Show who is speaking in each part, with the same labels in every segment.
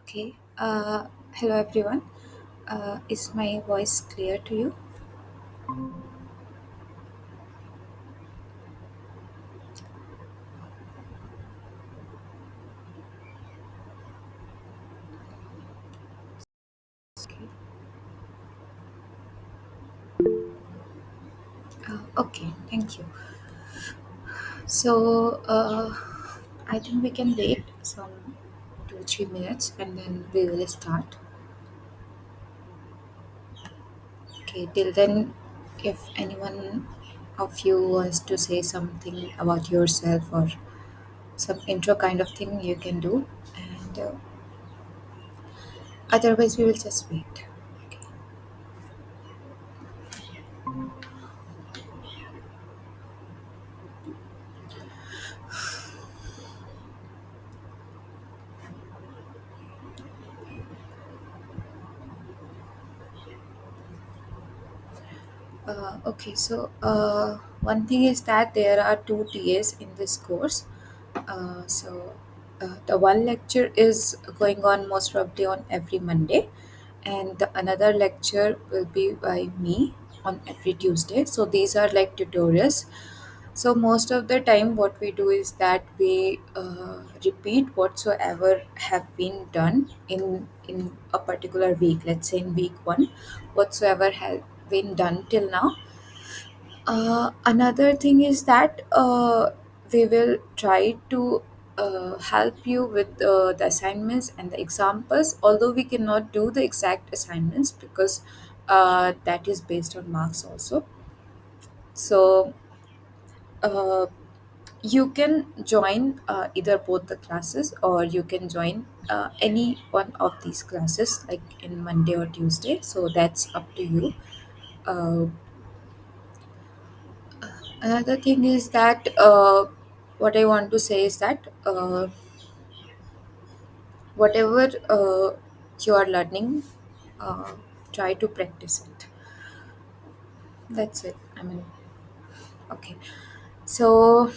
Speaker 1: Okay. Hello everyone. Is my voice clear to you? Okay. Okay. Thank you. So I think we can wait some 2-3 minutes and then we will start. Okay. Till then, if anyone of you wants to say something about yourself or some intro kind of thing, you can do. And otherwise, we will just wait. Okay. One thing is that there are two TAs in this course. The one lecture is going on most probably on every Monday, and the another lecture will be by me on every Tuesday. So these are like tutorials. So most of the time, what we do is that we repeat whatsoever have been done in a particular week. Let's say in week one, whatsoever has been done till now. Another thing is that we will try to help you with the assignments and the examples, although we cannot do the exact assignments because that is based on marks also. So uh, you can join either both the classes or you can join any one of these classes like in Monday or Tuesday. So that's up to you. Uh, Another thing is that what I want to say is that whatever you are learning, uh, try to practice it. That's it. I mean, okay. So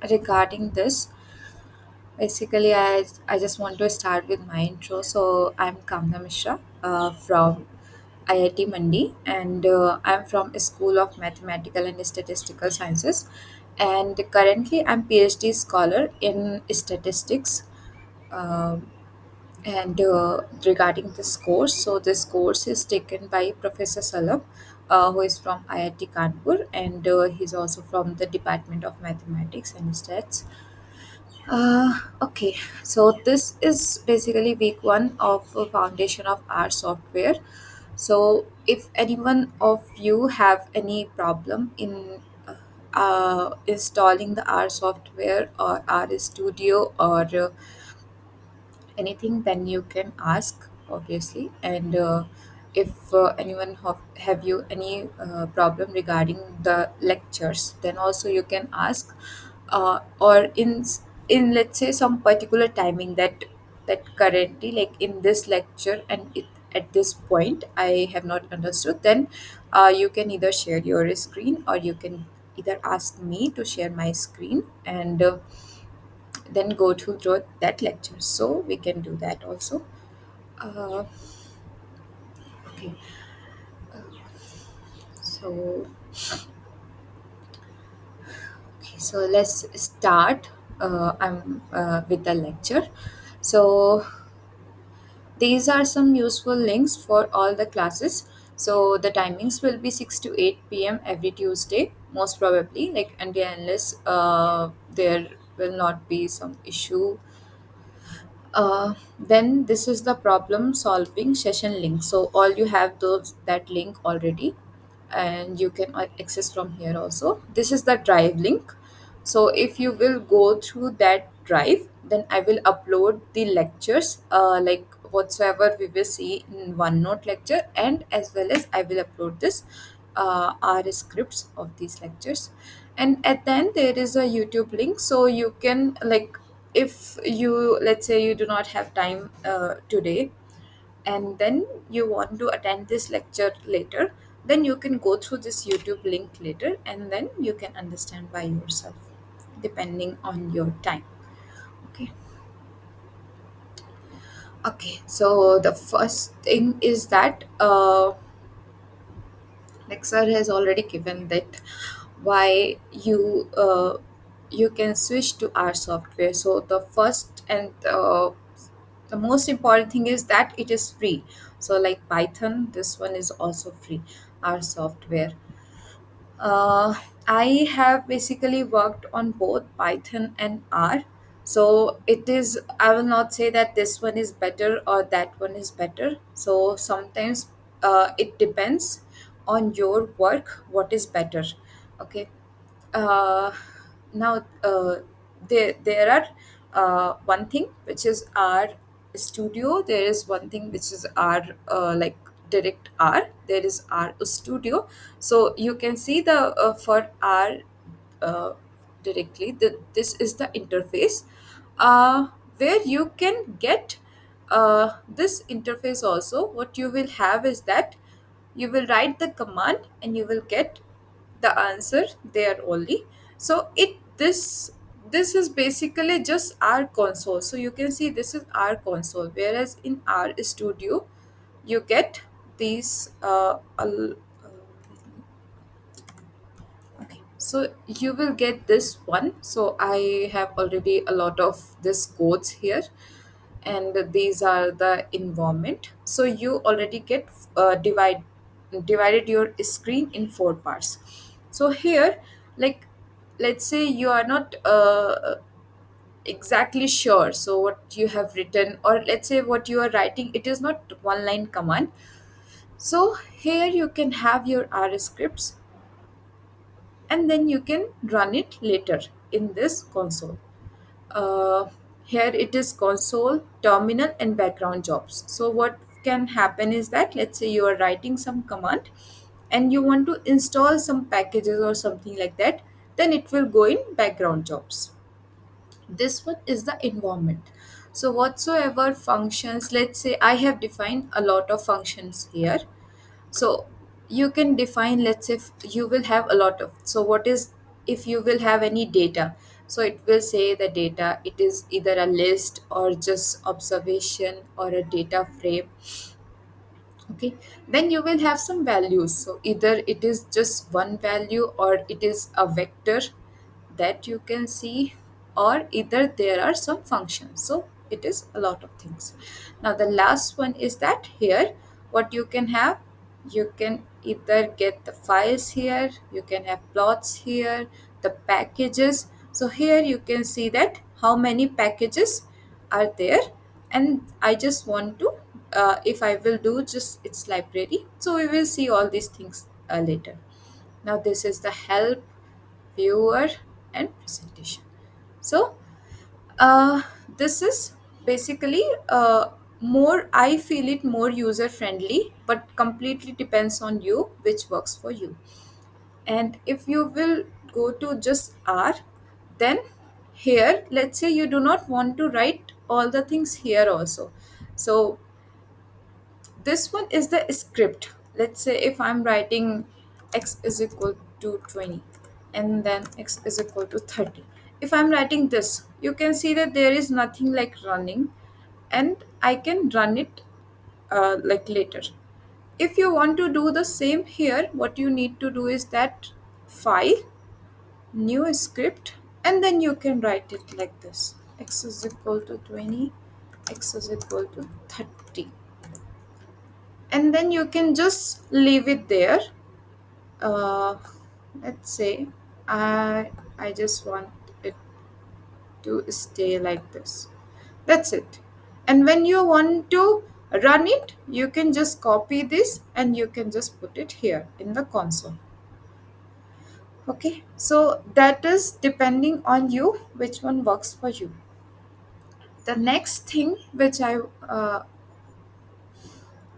Speaker 1: regarding this, basically, I just want to start with my intro. So I'm Kamna Mishra from IIT Mandi, and I'm from a School of Mathematical and Statistical Sciences. And currently, I'm PhD scholar in statistics. Um and regarding this course, so this course is taken by Professor Salam, who is from IIT Kanpur, and he's also from the Department of Mathematics and Stats. Okay, so this is basically week one of Foundation of R software. So if anyone of you have any problem in installing the R software or R Studio or anything, then you can ask obviously. And if anyone have you any problem regarding the lectures, then also you can ask, or in let's say some particular timing that currently like in this lecture and at this point I have not understood, then you can either share your screen or you can either ask me to share my screen, and then go through that lecture, so we can do that also. uh, okay. So okay so let's start. I'm with the lecture. So these are some useful links for all the classes. So the timings will be 6 to 8 p.m. every Tuesday, most probably, like until unless there will not be some issue. Then this is the problem solving session link. So all you have those that link already, and you can access from here also. This is the drive link. So if you will go through that drive, then I will upload the lectures, like whatsoever we will see in OneNote lecture, and as well as I will upload this R scripts of these lectures. And at the end there is a YouTube link, so you can like, if you, let's say you do not have time today, and then you want to attend this lecture later, then you can go through this YouTube link later and then you can understand by yourself depending on your time. Okay. Okay, so the first thing is that Nexar has already given that why you can switch to our software. So the first and the most important thing is that it is free. So like Python, this one is also free, our software. uh, I have basically worked on both Python and R. So it is, I will not say that this one is better or that one is better. So sometimes it depends on your work, what is better. Okay. uh, Now there are one thing which is our studio, there is one thing which is our like direct R, there is our studio. So you can see the for our uh, directly this is the interface where you can get this interface. Also what you will have is that you will write the command and you will get the answer there only. So it this is basically just our console. So you can see this is our console, whereas in our studio you get these okay, so you will get this one. So I have already a lot of this codes here, and these are the environment. So you already get divided your screen in four parts. So here, like, let's say you are not exactly sure. So what you have written, or let's say what you are writing, it is not one line command. So here you can have your R scripts, and then you can run it later in this console. uh, Here it is console, terminal, and background jobs. So what can happen is that, let's say you are writing some command and you want to install some packages or something like that, then it will go in background jobs. This one is the environment. So whatsoever functions, let's say I have defined a lot of functions here. So you can define, let's say you will have a lot of, so what is, if you will have any data, so it will say the data, it is either a list or just observation or a data frame. Okay, then you will have some values. So either it is just one value or it is a vector that you can see, or either there are some functions. So it is a lot of things. Now the last one is that here what you can have, you can either get the files here, you can have plots here, the packages. So here you can see that how many packages are there. And I just want to if I will do just its library, so we will see all these things later. Now this is the help, viewer, and presentation. So uh, this is basically more, I feel it more user friendly, but completely depends on you which works for you. And if you will go to just R, then here let's say you do not want to write all the things here also. So this one is the script. Let's say if I'm writing x is equal to 20 and then x is equal to 30, if I'm writing this, you can see that there is nothing like running, and I can run it like later. If you want to do the same here, what you need to do is that file, new script, and then you can write it like this: x is equal to 20, x is equal to 30, and then you can just leave it there. uh, let's say I just want it to stay like this. That's it. And when you want to run it, you can just copy this and you can just put it here in the console. Okay, so that is depending on you which one works for you. The next thing which I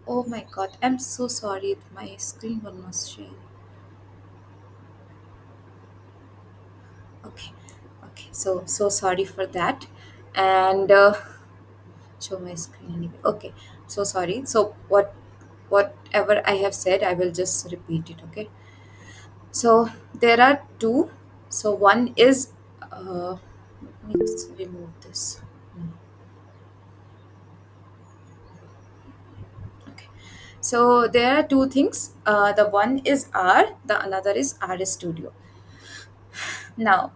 Speaker 1: oh my god, I'm so sorry, my screen was not sharing. Okay, okay, so sorry for that. And show my screen anyway. Okay, so sorry. So whatever I have said, I will just repeat it. Okay, so there are two. So one is let me just remove this. No. So there are two things. The one is R, the another is R Studio. Now,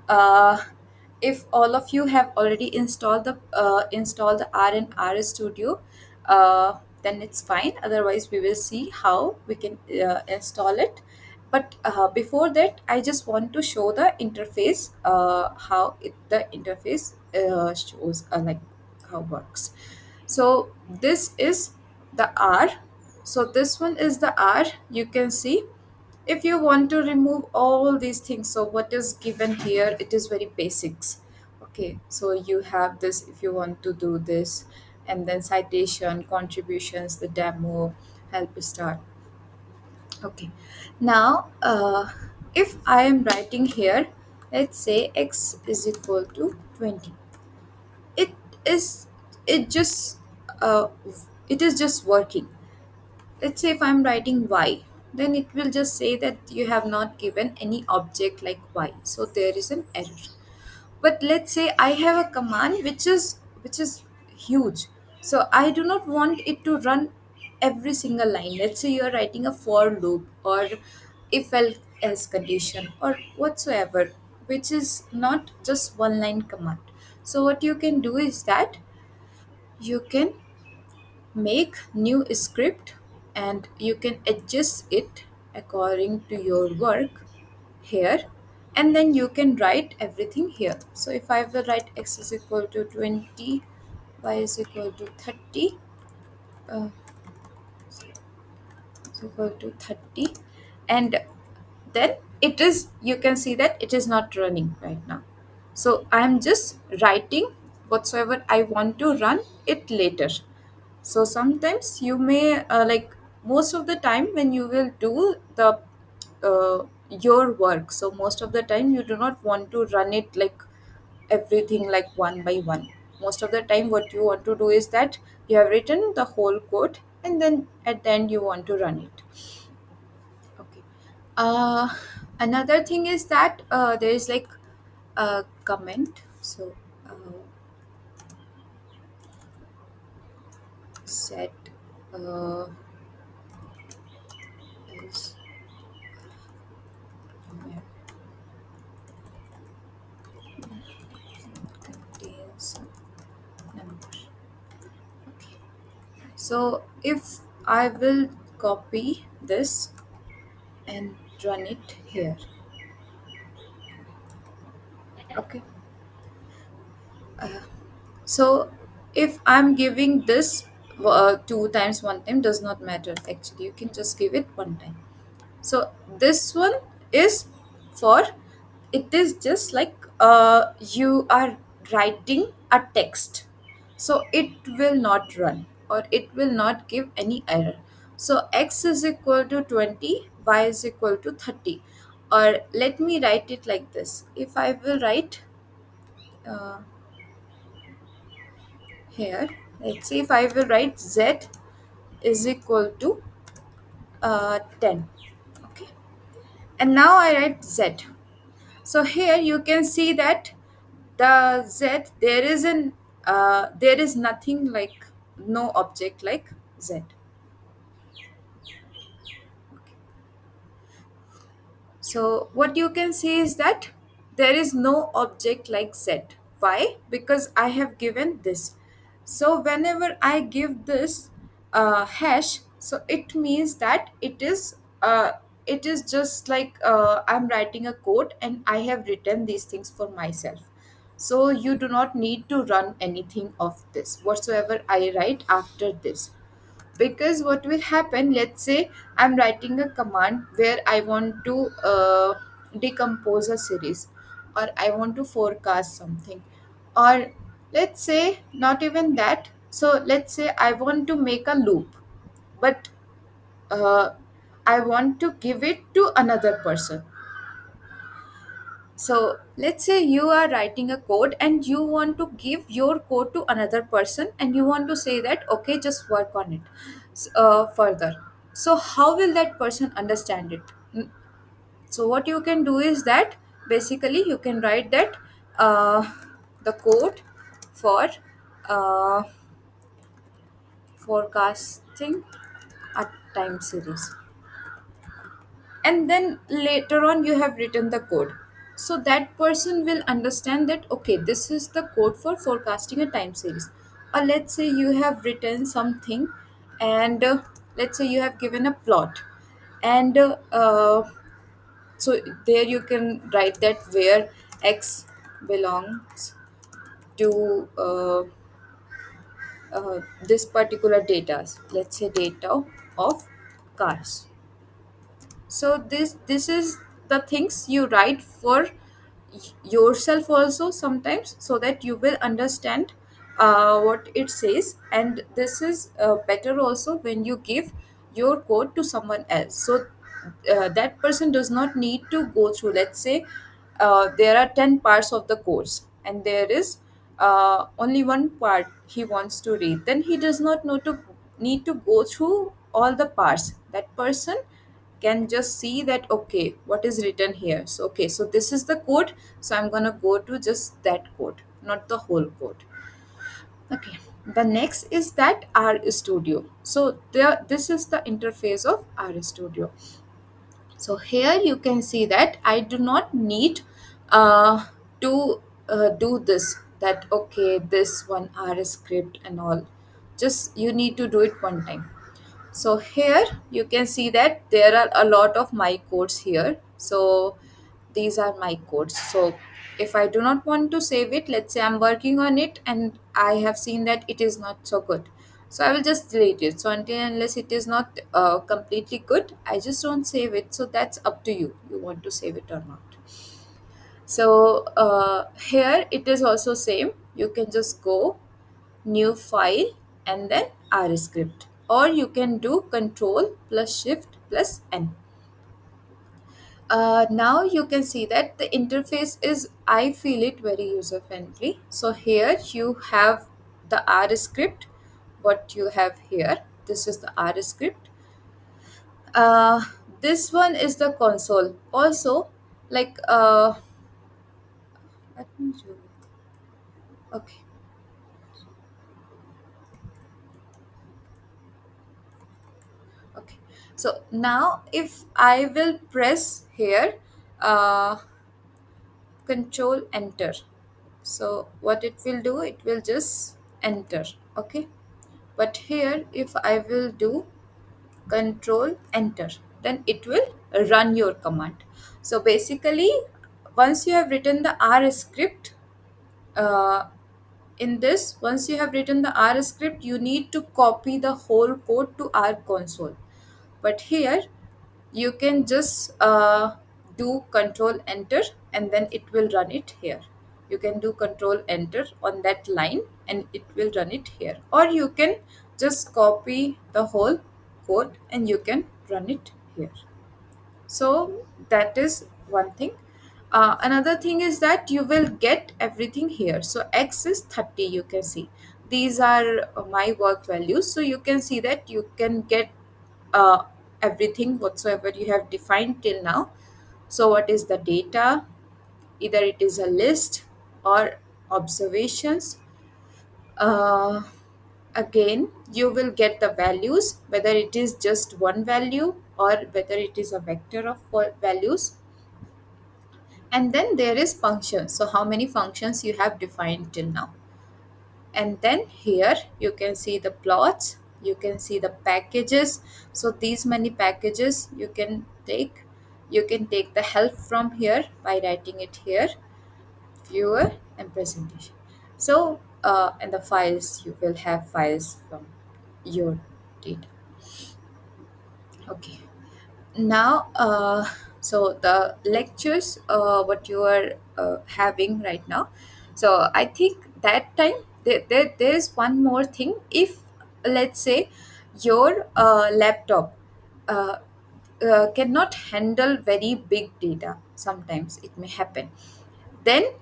Speaker 1: if all of you have already installed the R and R Studio, then it's fine. Otherwise, we will see how we can install it. But before that, I just want to show the interface, the interface shows like how works. So this is the R. So this one is the R. You can see if you want to remove all these things, so what is given here, it is very basics. Okay, so you have this if you want to do this, and then citation, contributions, the demo, help start. Okay, now if I am writing here, let's say x is equal to 20. It is, it just uh, it is just working. Let's say if I'm writing y, then it will just say that you have not given any object like y, so there is an error. But let's say I have a command which is huge, so I do not want it to run every single line. Let's say you are writing a for loop or if else condition or whatsoever, which is not just one line command. So what you can do is that you can make new script and you can adjust it according to your work here, and then you can write everything here. So if I will write x is equal to 20, y is equal to 30, uh, is equal to 30, and then it is, you can see that it is not running right now. So I am just writing whatsoever I want to run it later. So sometimes you may like most of the time when you will do the your work, so most of the time you do not want to run it like everything like one by one. Most of the time what you want to do is that you have written the whole code and then at the end you want to run it. Okay, uh, another thing is that there is like a comment. So set uh, is contains number. Okay. So if I will copy this and run it here. Okay. So if I'm giving this two times, one time does not matter. Actually, you can just give it one time. So this one is for, it is just like you are writing a text, so it will not run or it will not give any error. So x is equal to 20, y is equal to 30, or let me write it like this. If I will write uh, here, let's see, if I will write z is equal to 10. Okay, and now I write z. So here you can see that the z, there is nothing like, no object like z. So what you can see is that there is no object like z. Why? Because I have given this. So whenever I give this hash, so it means that it is just like I'm writing a code and I have written these things for myself. So you do not need to run anything of this whatsoever I write after this. Because what will happen, let's say I'm writing a command where I want to decompose a series, or I want to forecast something, or let's say not even that. So let's say I want to make a loop, but uh, I want to give it to another person. So let's say you are writing a code and you want to give your code to another person and you want to say that okay, just work on it further. So how will that person understand it? So what you can do is that basically you can write that the code for uh, forecasting a time series, and then later on you have written the code, so that person will understand that okay, this is the code for forecasting a time series. Or let's say you have written something, and let's say you have given a plot, and so there you can write that where x belongs to this particular data, let's say data of cars. So this is the things you write for yourself also sometimes, so that you will understand what it says. And this is better also when you give your code to someone else, so that person does not need to go through, let's say there are 10 parts of the course, and there is only one part he wants to read, then he does not know to need to go through all the parts. That person can just see that okay, what is written here, so okay, so this is the code, so I'm gonna go to just that code, not the whole code. Okay, the next is that R Studio. So there, this is the interface of R Studio. So here you can see that I do not need to do this, that okay, this one R script and all, just you need to do it one time. So here you can see that there are a lot of my codes here. So these are my codes. So if I do not want to save it, let's say I'm working on it and I have seen that it is not so good, so I will just delete it. So until unless it is not completely good, I just don't save it. So that's up to you, you want to save it or not. So here it is also same, you can just go new file and then R script, or you can do control plus shift plus N. Now you can see that the interface is, I feel it very user friendly. So here you have the R script, what you have here, this is the R script. uh, this one is the console also, like let me show you. Okay, okay, so now if I will press here uh, control enter, so what it will do, it will just enter. Okay, but here if I will do control enter, then it will run your command. So basically, once you have written the R script, uh, in this, once you have written the R script, you need to copy the whole code to R console. But here you can just do control enter, and then it will run it here. You can do control enter on that line and it will run it here, or you can just copy the whole code and you can run it here. So that is one thing. Another thing is that you will get everything here. So x is 30, you can see these are my work values. So you can see that you can get uh, everything whatsoever you have defined till now. So what is the data, either it is a list or observations. uh, Again you will get the values, whether it is just one value or whether it is a vector of values. And then there is functions, so how many functions you have defined till now. And then here you can see the plots, you can see the packages. So these many packages you can take, you can take the help from here by writing it here, viewer and presentation. So and the files, you will have files from your data. Okay, now so the lectures what you are having right now, so I think that time there is one more thing. If let's say your laptop uh, cannot handle very big data, sometimes it may happen, then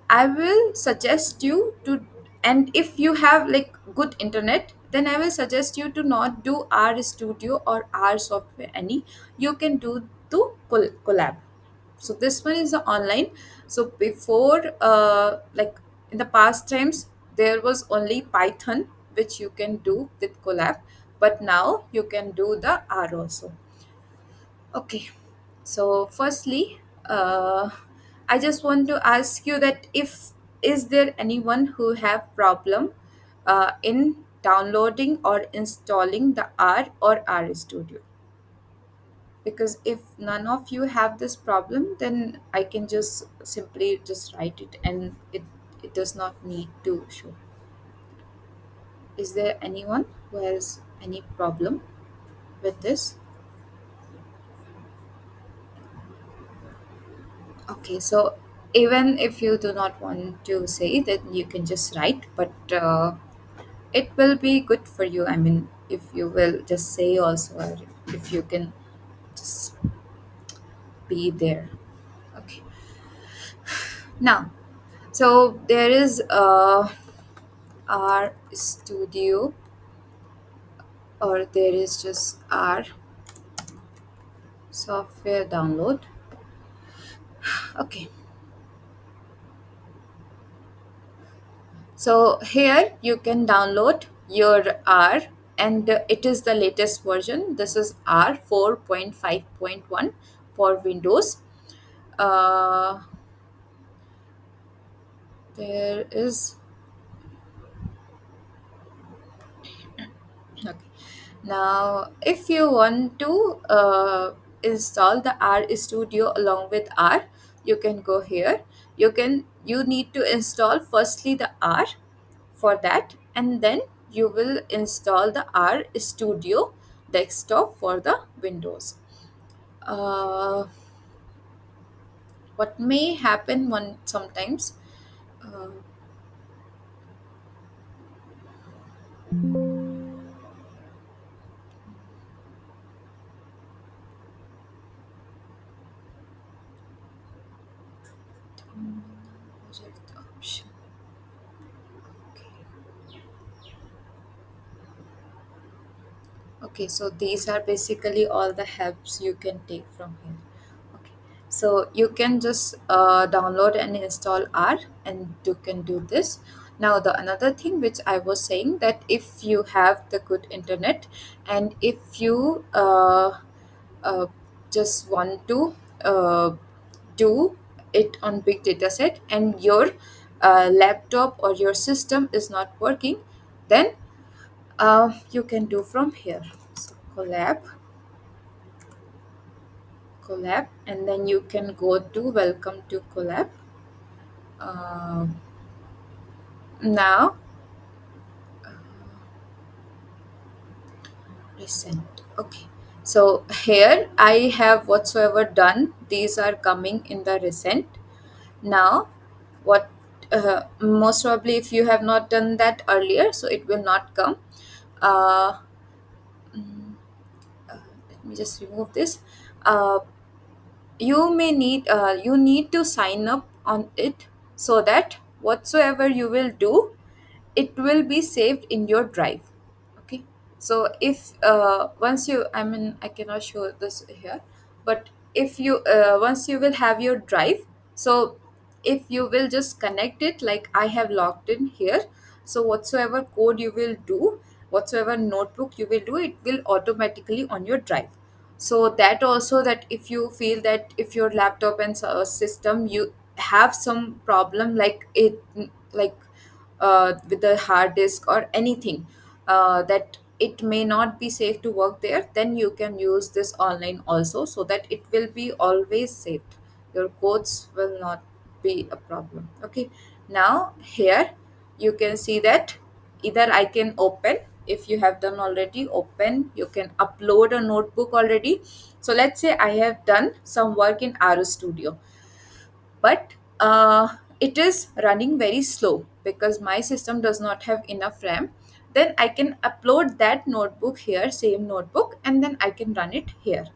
Speaker 1: I will suggest you to, and if you have like good internet, then I will suggest you to not do R Studio or R software any. You can do to collab. So this one is the online. So before like in the past times, there was only Python which you can do with collab. but now you can do the R also. Okay, so firstly, I just want to ask you that if is there anyone who have problem in downloading or installing the R or R Studio? Because if none of you have this problem, then I can just simply just write it, and it does not need to show. Is there anyone who has any problem with this? Okay, so even if you do not want to say, then you can just write, but it will be good for you. I mean, if you will just say also, or if you can just be there. Okay, now, so there is R Studio, or there is just R software download. Okay, so here you can download your R, and it is the latest version. This is R 4.5.1 for Windows. Uh, there is okay. Now, if you want to install the R Studio along with R, you can go here. You need to install firstly the R for that, and then you will install the R Studio desktop for the Windows. Uh, what may happen one sometimes? Uh, project option. Okay. Okay, so these are basically all the helps you can take from here. Okay, so you can just download and install R, and you can do this. Now, the another thing which I was saying, that if you have the good internet, and if you uh, just want to do it on big data set, and your laptop or your system is not working, then you can do from here. So collab, and then you can go to welcome to collab. uh, Now, recent. Okay, so here I have whatsoever done, these are coming in the recent. Now, what most probably, if you have not done that earlier, so it will not come. uh, mm, Let me just remove this. uh, you need to sign up on it, so that whatsoever you will do, it will be saved in your drive. Okay, so if once you, I mean, I cannot show this here, but if you once you will have your drive, so if you will just connect it like I have logged in here, so whatsoever code you will do, whatsoever notebook you will do, it will automatically on your drive. So that also, that if you feel that if your laptop and system, you have some problem, like it, like with the hard disk or anything, that it may not be safe to work there, then you can use this online also, so that it will be always saved. Your codes will not be a problem. Okay, now here you can see that either I can open, if you have done already, open, you can upload a notebook already. So let's say I have done some work in R Studio, but it is running very slow because my system does not have enough RAM. Then I can upload that notebook here, same notebook, and then I can run it here.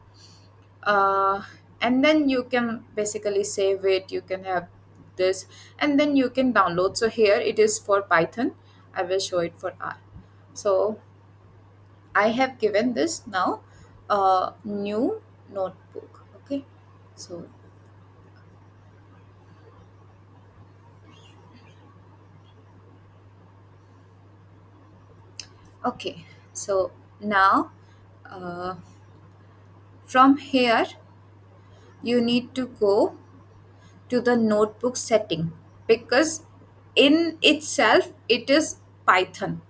Speaker 1: uh, and then you can basically save it, you can have this, and then you can download. So here it is for Python, I will show it for R. So I have given this now new notebook. Okay, so okay, so Now, uh, from here, you need to go to the notebook setting, because in itself it is Python.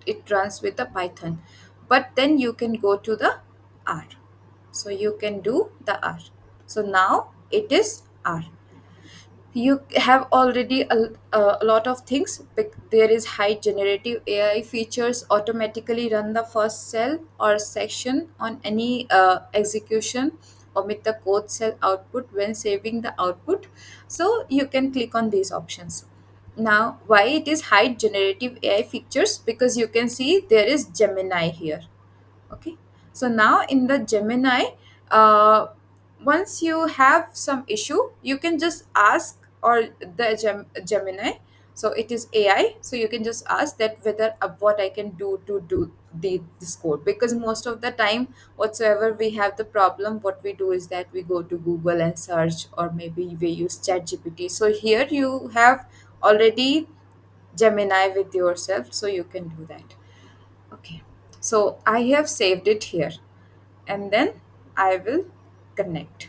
Speaker 1: It runs with the Python, but then you can go to the R. So you can do the R. So now it is R. You have already a lot of things. There is high generative AI features, automatically run the first cell or section on any execution, omit the code cell output when saving the output. So you can click on these options. Now, why it is high generative AI features? Because you can see there is Gemini here. Okay, so now in the Gemini, uh, once you have some issue, you can just ask, or the Gemini, so it is AI, so you can just ask that whether what I can do to do this code. Because most of the time whatsoever we have the problem, what we do is that we go to Google and search, or maybe we use Chat GPT. So here you have already Gemini with yourself, so you can do that. Okay, so I have saved it here, and then I will connect.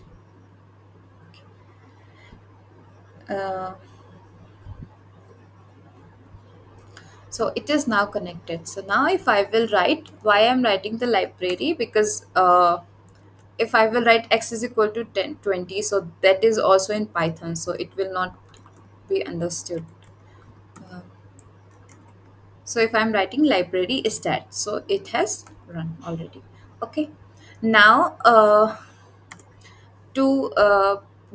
Speaker 1: Uh, so it is now connected. So now if I will write, why I'm writing the library, because if I will write x is equal to 10 20, so that is also in Python, so it will not be understood. Uh, so if I'm writing library is that, so it has run already. Okay, now to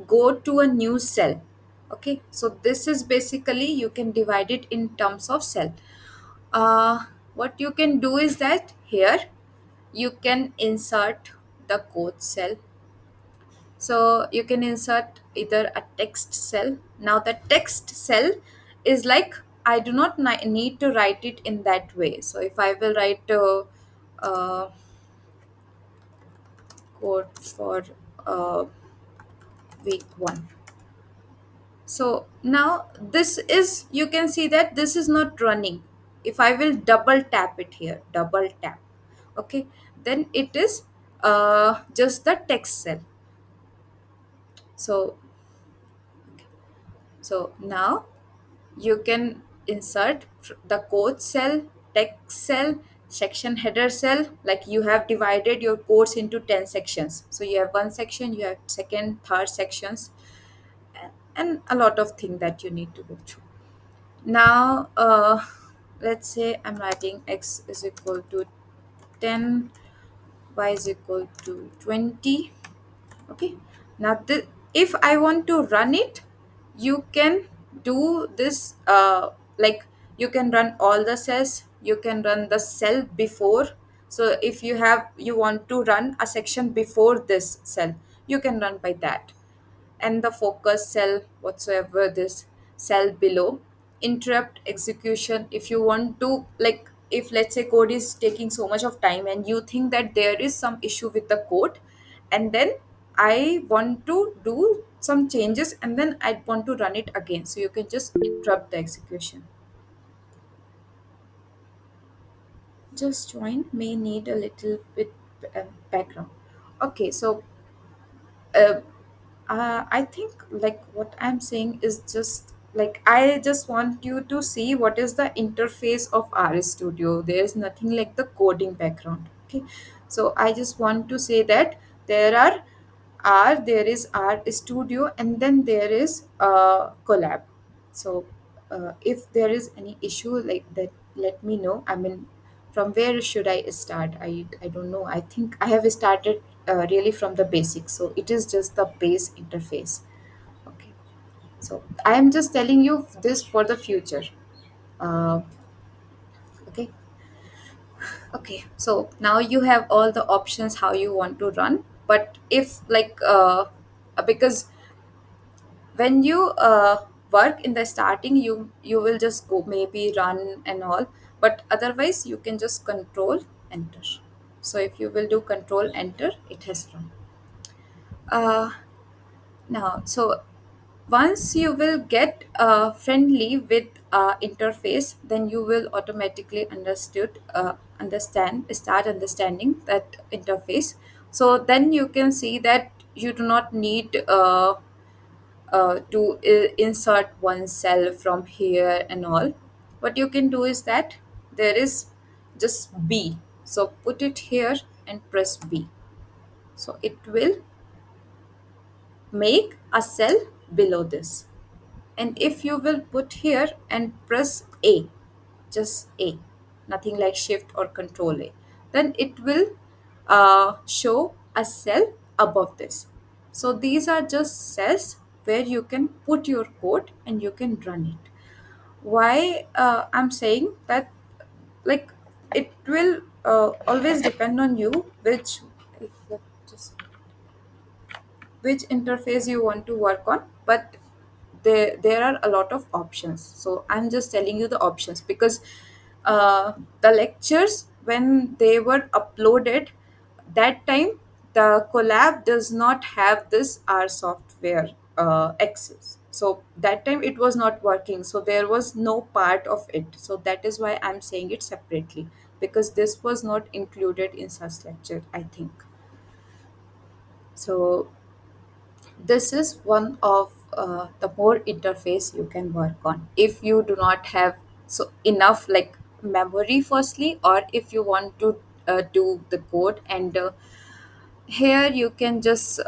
Speaker 1: go to a new cell. Okay, so this is basically, you can divide it in terms of cell. What you can do is that here you can insert the code cell. So you can insert either a text cell. Now the text cell is like, I do not need to write it in that way. So if I will write uh, code for uh, week 1. So now this is, you can see that this is not running. If I will double tap it here, double tap, okay, then it is just the text cell. So now you can insert the code cell, text cell, section header cell. Like you have divided your course into 10 sections. So you have one section, you have second, third sections, and a lot of things that you need to go through. Now, let's say I'm writing x is equal to 10, y is equal to 20. Okay. Now, if I want to run it, you can do this, like you can run all the cells, you can run the cell before. So if you want to run a section before this cell, you can run by that. And the focus cell, whatsoever this cell below, interrupt execution. If you want to, like, if let's say code is taking so much of time and you think that there is some issue with the code, and then I want to do some changes, and then I want to run it again, so you can just interrupt the execution. Just join, may need a little bit background. Okay, so uh, I think like what I'm saying is just like, I just want you to see what is the interface of RStudio. There is nothing like the coding background. Okay, so I just want to say that there are there is RStudio, and then there is Collab. So if there is any issue like that, let me know. I mean, from where should I start? I don't know. I think I have started really from the basics, so it is just the base interface. Okay, so I am just telling you this for the future. uh, okay. Okay, so now you have all the options how you want to run. But if like because when you work in the starting, you will just go maybe run and all, but otherwise you can just control enter. So if you will do control enter, it has run. uh now, so Once you will get friendly with interface, then you will automatically understand start understanding that interface. So then you can see that you do not need to insert one cell from here and all. What you can do is that there is just B, so put it here and press B, so it will make a cell below this. And if you will put here and press A, just A, nothing like shift or control A, then it will show a cell above this. So these are just cells where you can put your code and you can run it. Why I'm saying that, like, it will always depend on you just which interface you want to work on, but there are a lot of options, so I'm just telling you the options because the lectures when they were uploaded, that time the collab does not have this R software access, so that time it was not working, so there was no part of it, so that is why I'm saying it separately, because this was not included in such lecture, I think. So this is one of the more interface you can work on if you do not have so enough like memory firstly, or if you want to do the code. And here you can just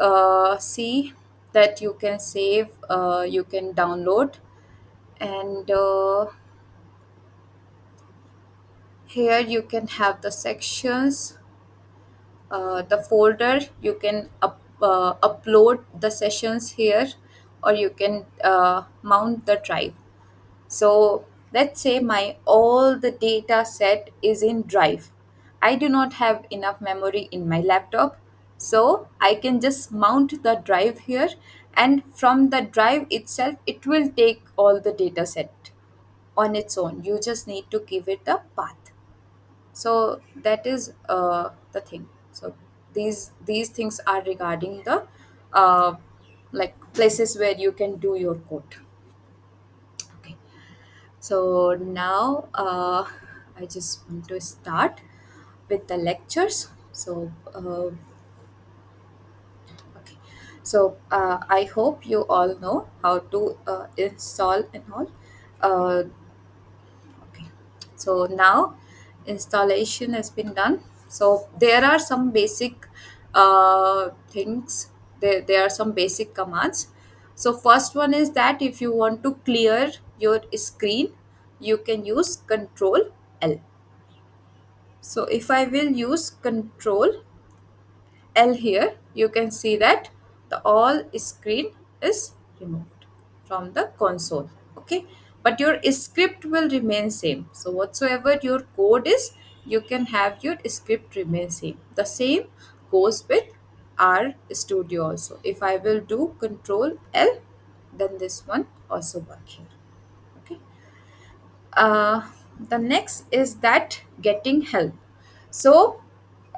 Speaker 1: see that you can save, you can download, and here you can have the sections, the folder, you can upload the sessions here, or you can mount the drive. So let's say my all the data set is in drive. I do not have enough memory in my laptop, so I can just mount the drive here, and from the drive itself it will take all the data set on its own. You just need to give it the path. So that is the thing. So these things are regarding the uh, like places where you can do your code. Okay. So now I just want to start with the lectures. So okay. So I hope you all know how to install and all. Uh, okay. So now installation has been done. So there are some basic things. There are some basic commands. So first one is that if you want to clear your screen, you can use Control L. So if I will use Control L here, you can see that the all screen is removed from the console. Okay, but your script will remain same. So whatsoever your code is, you can have your script remain same. The same goes with R Studio also. If I will do Control L, then this one also work here. Okay. Uh, the next is that getting help. So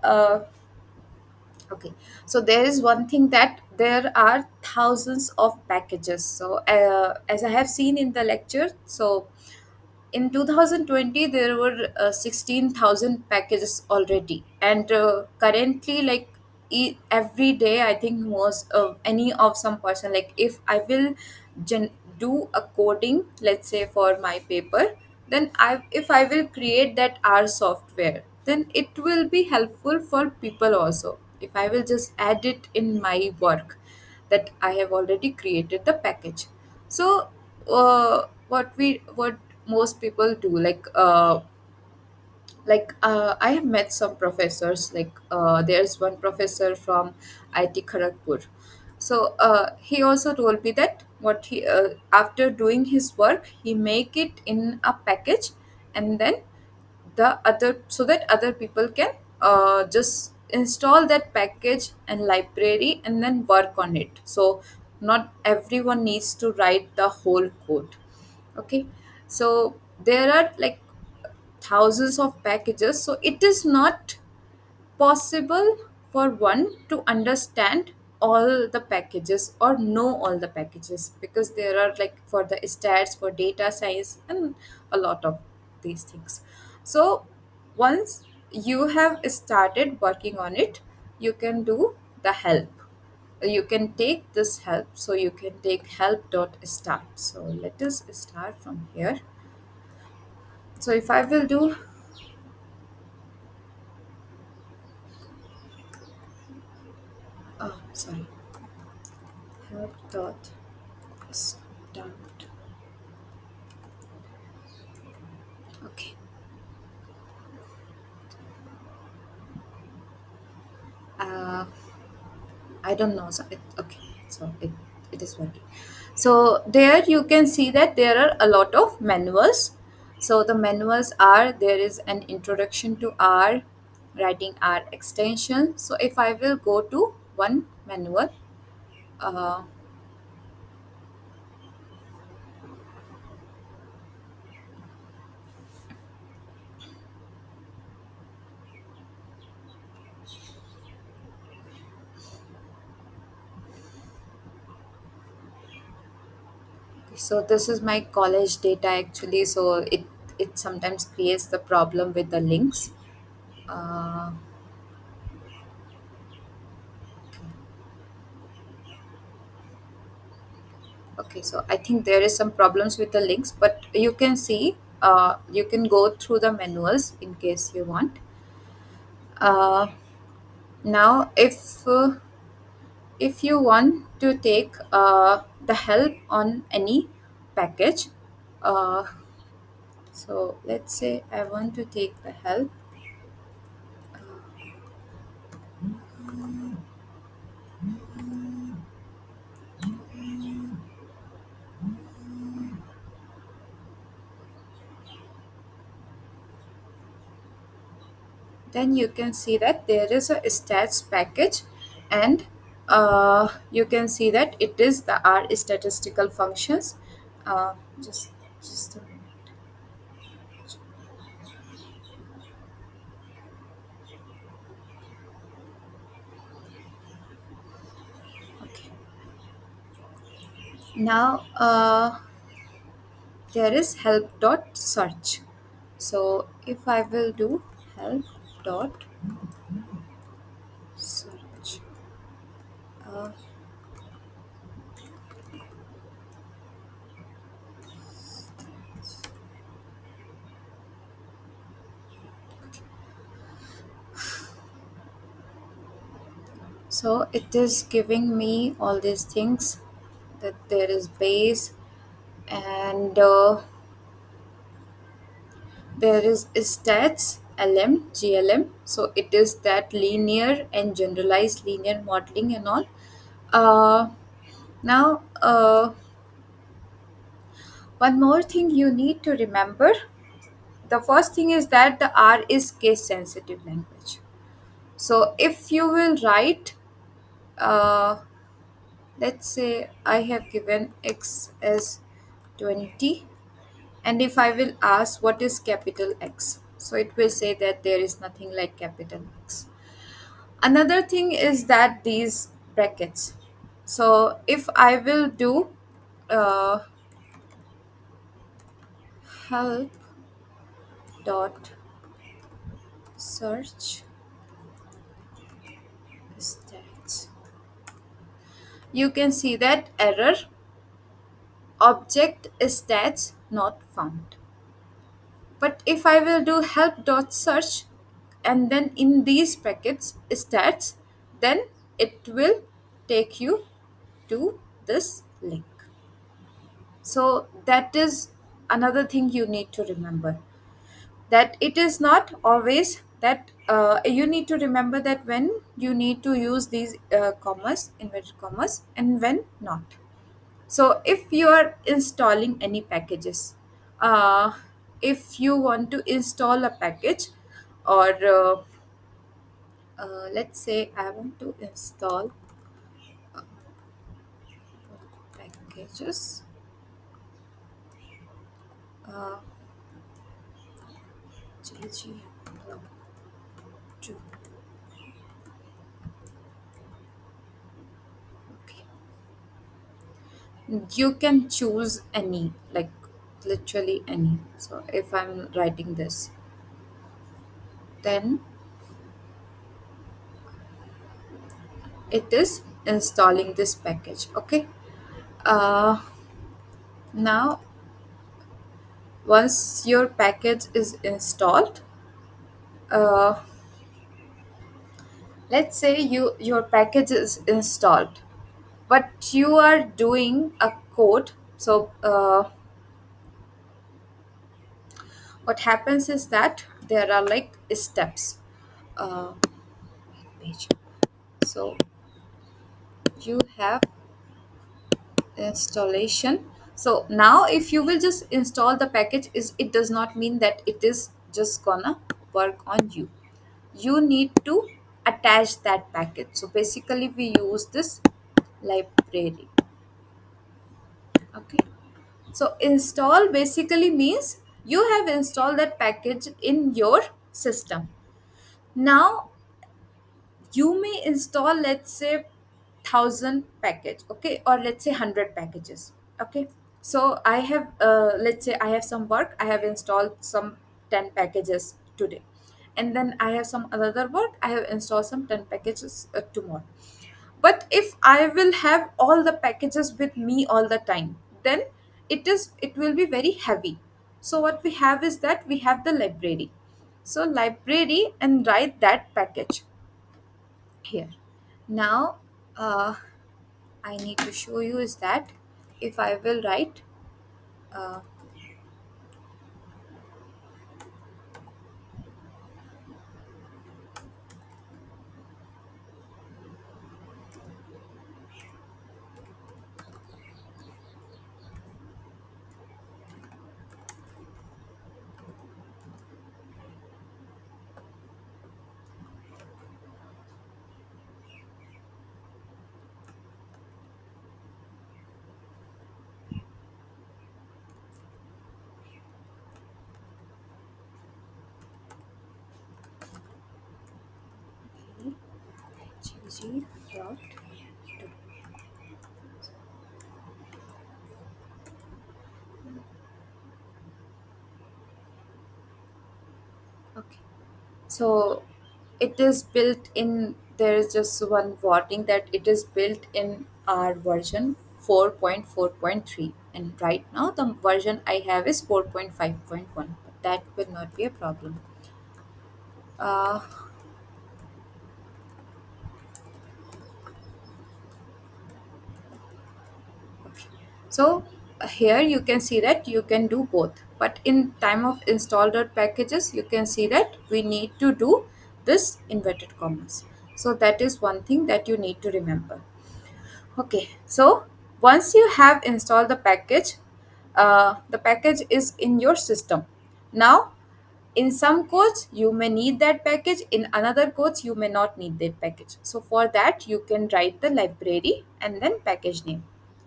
Speaker 1: uh, okay, so there is one thing that there are thousands of packages. So, as I have seen in the lecture, so in 2020 there were 16,000 packages already, and currently, like every day, I think most any of some person, like if I will do a coding, let's say for my paper, then if I will create that R software, then it will be helpful for people also. If I will just add it in my work, that I have already created the package. So what most people do, I have met some professors, there's one professor from IT Kharagpur. So he also told me that what he after doing his work, he make it in a package, and then the other, so that other people can just install that package and library and then work on it. So not everyone needs to write the whole code. Okay, so there are like thousands of packages, so it is not possible for one to understand all the packages or know all the packages, because there are like for the stats, for data science, and a lot of these things. So once you have started working on it, you can do the help. You can take this help, so you can take help.start. So let us start from here. So if I will do, oh sorry, help.start. Okay. uh, I don't know. So okay, so it is working. So there you can see that there are a lot of manuals. So the manuals are, there is an introduction to R, writing R extension. So if I will go to one manual, uh, so this is my college data actually. So it sometimes creates the problem with the links. Uh, Okay, so I think there is some problems with the links, but you can see, you can go through the manuals in case you want. Uh, Now, if you want to take the help on any package, uh, so let's say I want to take the help. Then you can see that there is a stats package, and you can see that it is the R statistical functions. Uh, just just a minute. Okay. Now there is help dot search. So if I will do help dot search, uh, so it is giving me all these things, that there is base, and there is stats LM GLM. So it is that linear and generalized linear modeling and all. Uh, Now, one more thing you need to remember. The first thing is that the R is case sensitive language. So if you will write, uh, let's say I have given X as 20, and if I will ask what is capital X, so it will say that there is nothing like capital X. Another thing is that these brackets. So if I will do uh, help dot search stats, you can see that error, object stats not found. But if I will do help dot search and then in these brackets stats, then it will take you to this link. So that is another thing you need to remember, that it is not always that you need to remember that when you need to use these commas, inverted commas, and when not. So if you are installing any packages, uh, if you want to install a package, or let's say I want to install packages, uh, GG, two. You can choose any, like literally any. So if I'm writing this, then it is installing this package. Okay. uh, Now once your package is installed, uh, let's say your package is installed, but you are doing a code. So what happens is that there are like steps. uh, Page. So you have installation. So now if you will just install the package, is it does not mean that it is just gonna work on you. You need to attach that package. So basically we use this library. Okay. So install basically means you have installed that package in your system. Now you may install, let's say, 1,000 package, okay, or let's say 100 packages. Okay. So I have, let's say I have some work, I have installed some 10 packages today, and then I have some another work, I have installed some 10 packages tomorrow. But if I will have all the packages with me all the time, then it will be very heavy. So what we have is that we have the library. So library, and write that package here. Now I need to show you is that if I will write, uh, gg dot to. Okay. So it is built in, there is just one warning that it is built in our version 4.4.3, and right now the version I have is 4.5.1, but that will not be a problem. uh, so here you can see that you can do both, but in time of installed packages you can see that we need to do this inverted commas. So that is one thing that you need to remember. Okay, so once you have installed the package is in your system. Now, in some codes, you may need that package. In another codes, you may not need that package. So for that, you can write the library and then package name.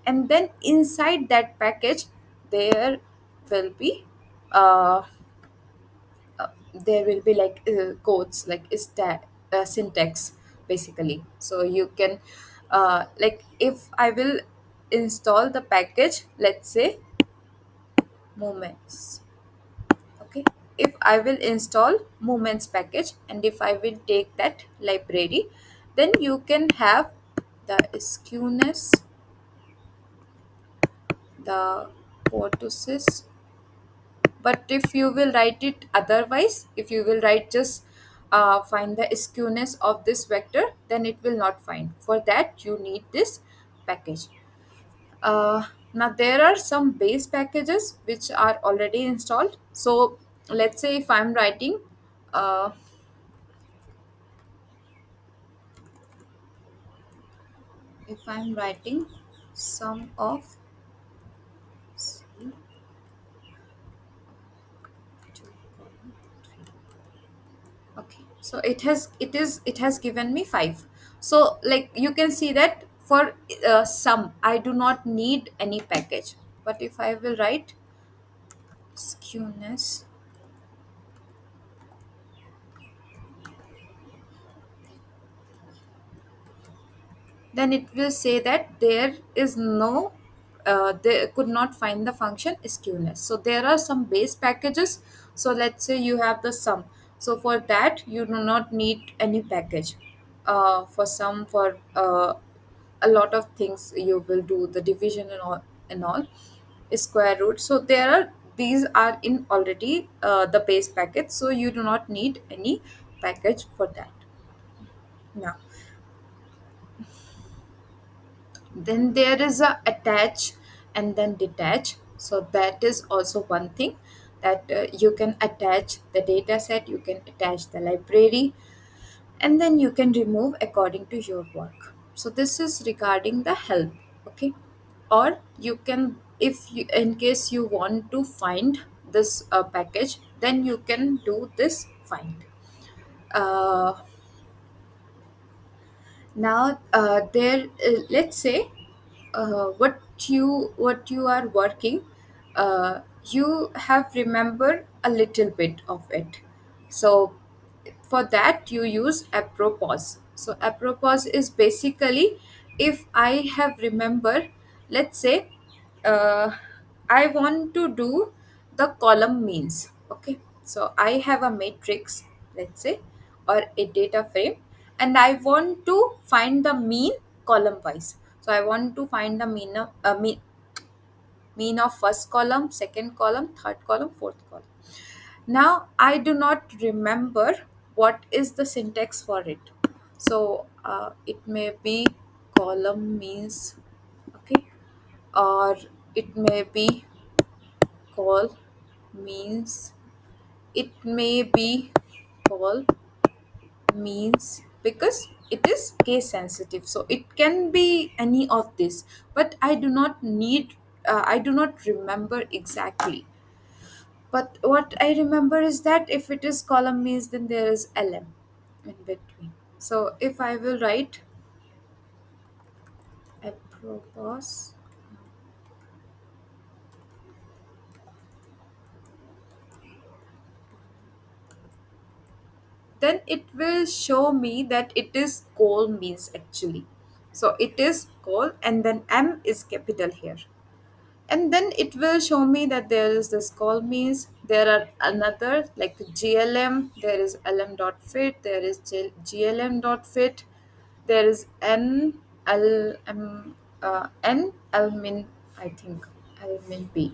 Speaker 1: And then inside that package, there will be uh, there will be like codes, like syntax basically. So you can like if I will install the package, let's say moments. Okay. If I will install moments package, and if I will take that library, then you can have the skewness, the kurtosis. But if you will write it otherwise, if you will write just find the skewness of this vector, then it will not find. For that you need this package. Now there are some base packages which are already installed. So let's say if I'm writing, uh, if I'm writing sum of C, 2, okay, so it has given me 5. So like you can see that for sum I do not need any package. But if I will write skewness, then it will say that there is no they could not find the function skewness. So there are some base packages. So let's say you have the sum. So for that you do not need any package. For sum, for a lot of things you will do the division and all square root. So there are, these are in already the base package, so you do not need any package for that. Now then there is a attach and then detach. So that is also one thing, that you can attach the data set, you can attach the library, and then you can remove according to your work. So this is regarding the help. Okay. Or you can, if you, in case you want to find this package, then you can do this find. uh, Now there let's say what you are working, you have remembered a little bit of it. So for that you use apropos. So apropos is basically, if I have remembered, let's say uh, I want to do the column means. Okay, so I have a matrix, let's say, or a data frame, and I want to find the mean column wise. So I want to find the mean of first column, second column, third column, fourth column. Now I do not remember what is the syntax for it. So it may be column means, okay, or it may be call means, it may be call means, because it is case sensitive, so it can be any of this, but I do not need, I do not remember exactly. But what I remember is that if it is column means, then there is lm in between. So if I will write apropos, then it will show me that it is call means actually. So it is call, and then m is capital here, and then it will show me that there is this call means, there are another like glm, there is lm dot fit, there is glm dot fit, there is n lm n lmin, I think lmin b,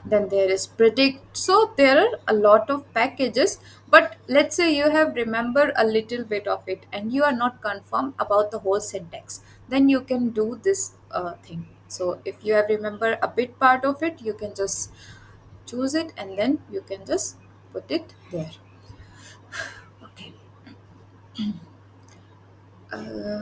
Speaker 1: then there is predict. So there are a lot of packages, but let's say you have remembered a little bit of it and you are not confirmed about the whole syntax, then you can do this thing. So if you have remembered a bit part of it, you can just choose it and then you can just put it there. Okay. uh,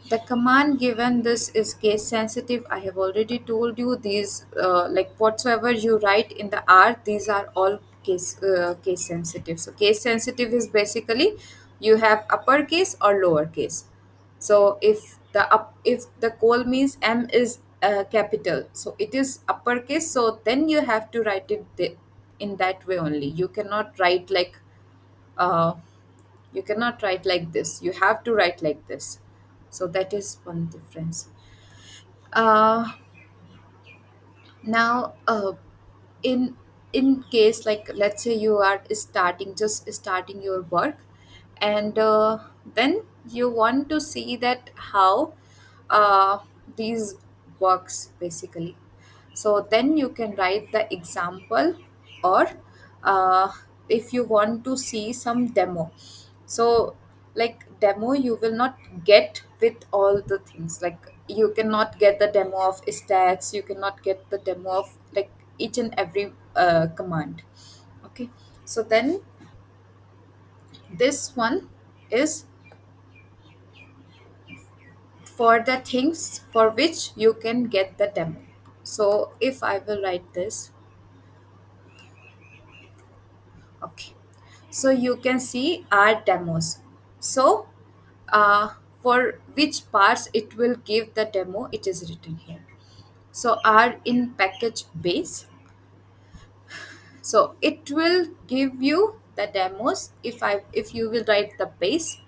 Speaker 1: the command given this is case sensitive. I have already told you these, like whatsoever you write in the r, these are all case sensitive. So case sensitive is basically you have uppercase or lowercase. So if the call means m is capital, so it is uppercase, so then you have to write it in that way only. You cannot write like uh, you cannot write like this, you have to write like this. So that is one difference. uh, Now in case, like let's say you are starting your work, and then you want to see that how uh, these works basically. So then you can write the example, or uh, if you want to see some demo. So like demo you will not get with all the things, like you cannot get the demo of stats, you cannot get the demo of like each and every command. Okay, so then this one is for the things for which you can get the demo. So if I will write this, okay, so you can see our demos. So uh, for which parts it will give the demo, it is written here. So are in package base, so it will give you the demos. If you will write the base,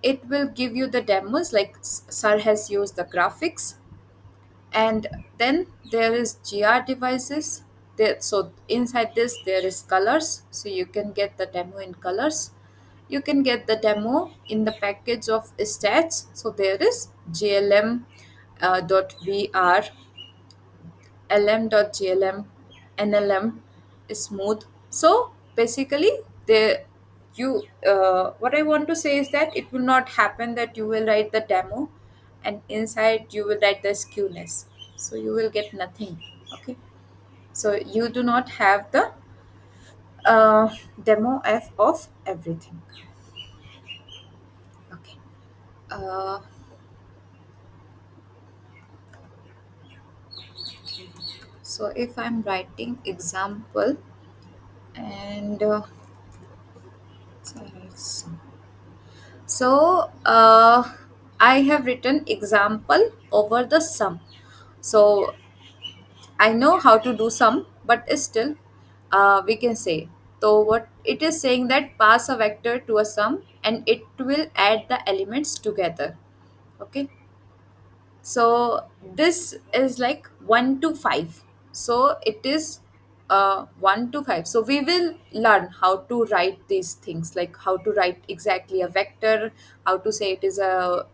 Speaker 1: it will give you the demos, like sir has used the graphics. And then there is GR devices there. So inside this there is colors, so you can get the demo in colors. You can get the demo in the package of stats. So there is glm .vr, lm.glm, nlm is smooth. So basically, the you what I want to say is that it will not happen that you will write the demo and inside you will write the skewness, so you will get nothing. Okay, so you do not have the uh, demo of everything. Okay, uh, so if I'm writing example and so I have written example over the sum. So I know how to do sum, but still we can say. So what it is saying that pass a vector to a sum and it will add the elements together. Okay, so this is like 1 to 5. So it is 1 to 5. So we will learn how to write these things, like how to write exactly a vector, how to say it is a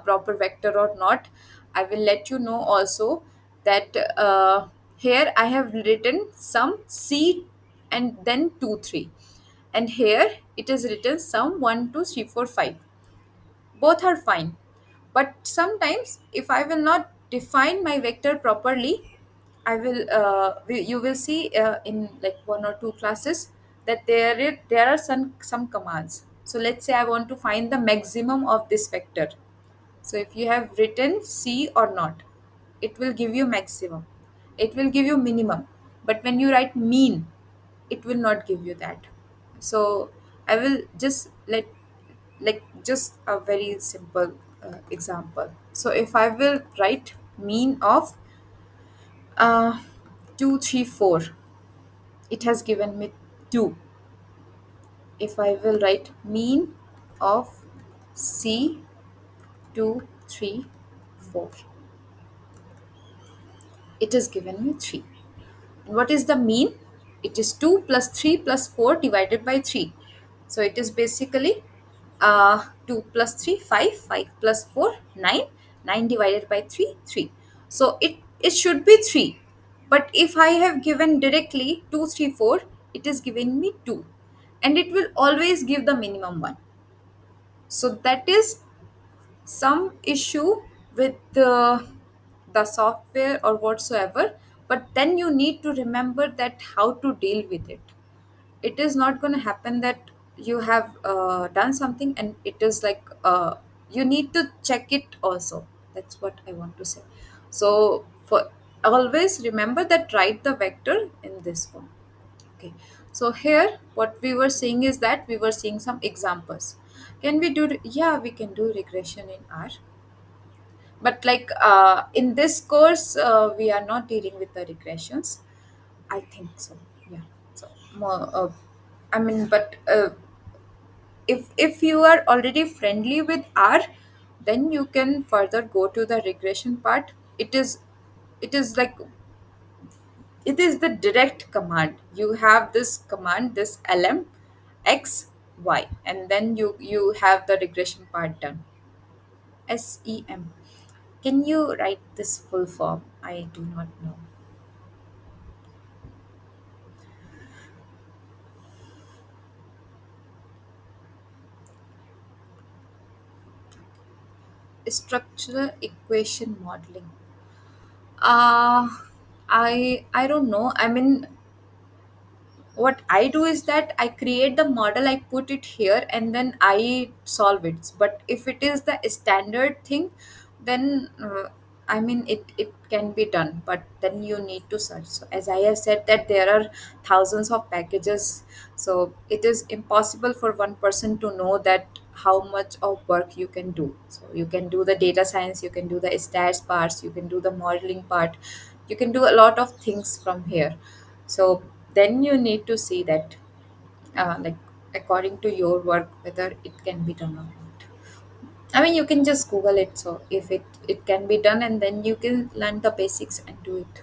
Speaker 1: proper vector or not. I will let you know also that here I have written some C and then 2 3, and here it is written some 1 2 3 4 5. Both are fine, but sometimes if I will not define my vector properly, I will you will see in like one or two classes that there are some commands. So let's say I want to find the maximum of this vector. So if you have written C or not, it will give you maximum, it will give you minimum, but when you write mean, it will not give you that. So I will just let, like, just a very simple example. So if I will write mean of uh, 2 3 4, it has given me 2. If I will write mean of C 2 3 4, it has given me 3. What is the mean? It is 2 plus 3 plus 4 divided by 3. So it is basically 2 plus 3, 5, 5 plus 4, 9, 9 divided by 3, 3. So it should be 3. But if I have given directly 2, 3, 4, it is giving me 2. And it will always give the minimum one. So that is some issue with the software or whatsoever, but then you need to remember that how to deal with it. It is not going to happen that you have done something and it is like you need to check it also. That's what I want to say. So for always remember that write the vector in this form. Okay, so here what we were seeing is that we were seeing some examples. Can we do? Yeah, we can do regression in R. But like in this course, we are not dealing with the regressions. I think so. Yeah. So more. I mean, but if you are already friendly with R, then you can further go to the regression part. It is like it is the direct command. You have this command, this lm x y, and then you have the regression part done. SEM. Can you write this full form? I do not know. Structural equation modeling. Uh I don't know. I mean, what I do is that I create the model, I put it here, and then I solve it. But if it is the standard thing, then I mean it can be done, but then you need to search. So as I have said that there are thousands of packages, so it is impossible for one person to know that how much of work you can do. So you can do the data science, you can do the stats parts, you can do the modeling part, you can do a lot of things from here. So then you need to see that like according to your work whether it can be done or not. I mean, you can just Google it. So if it can be done, and then you can learn the basics and do it.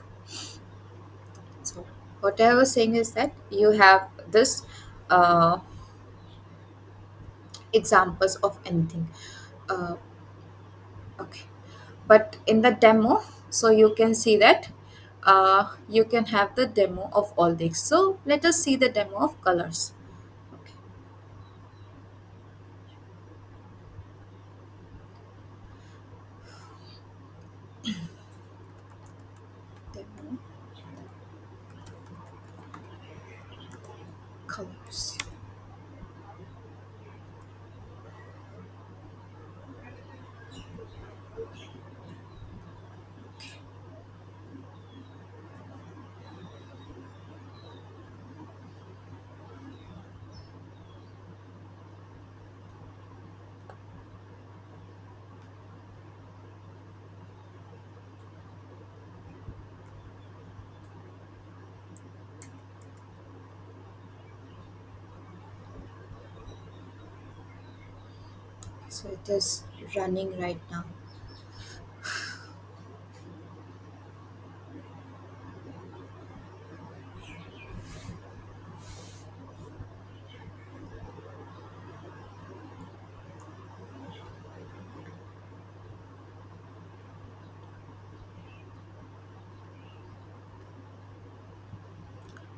Speaker 1: So what I was saying is that you have this uh, examples of anything. Uh, okay, but in the demo, so you can see that you can have the demo of all these. So let us see the demo of colors. Okay, demo colors. So it is running right now.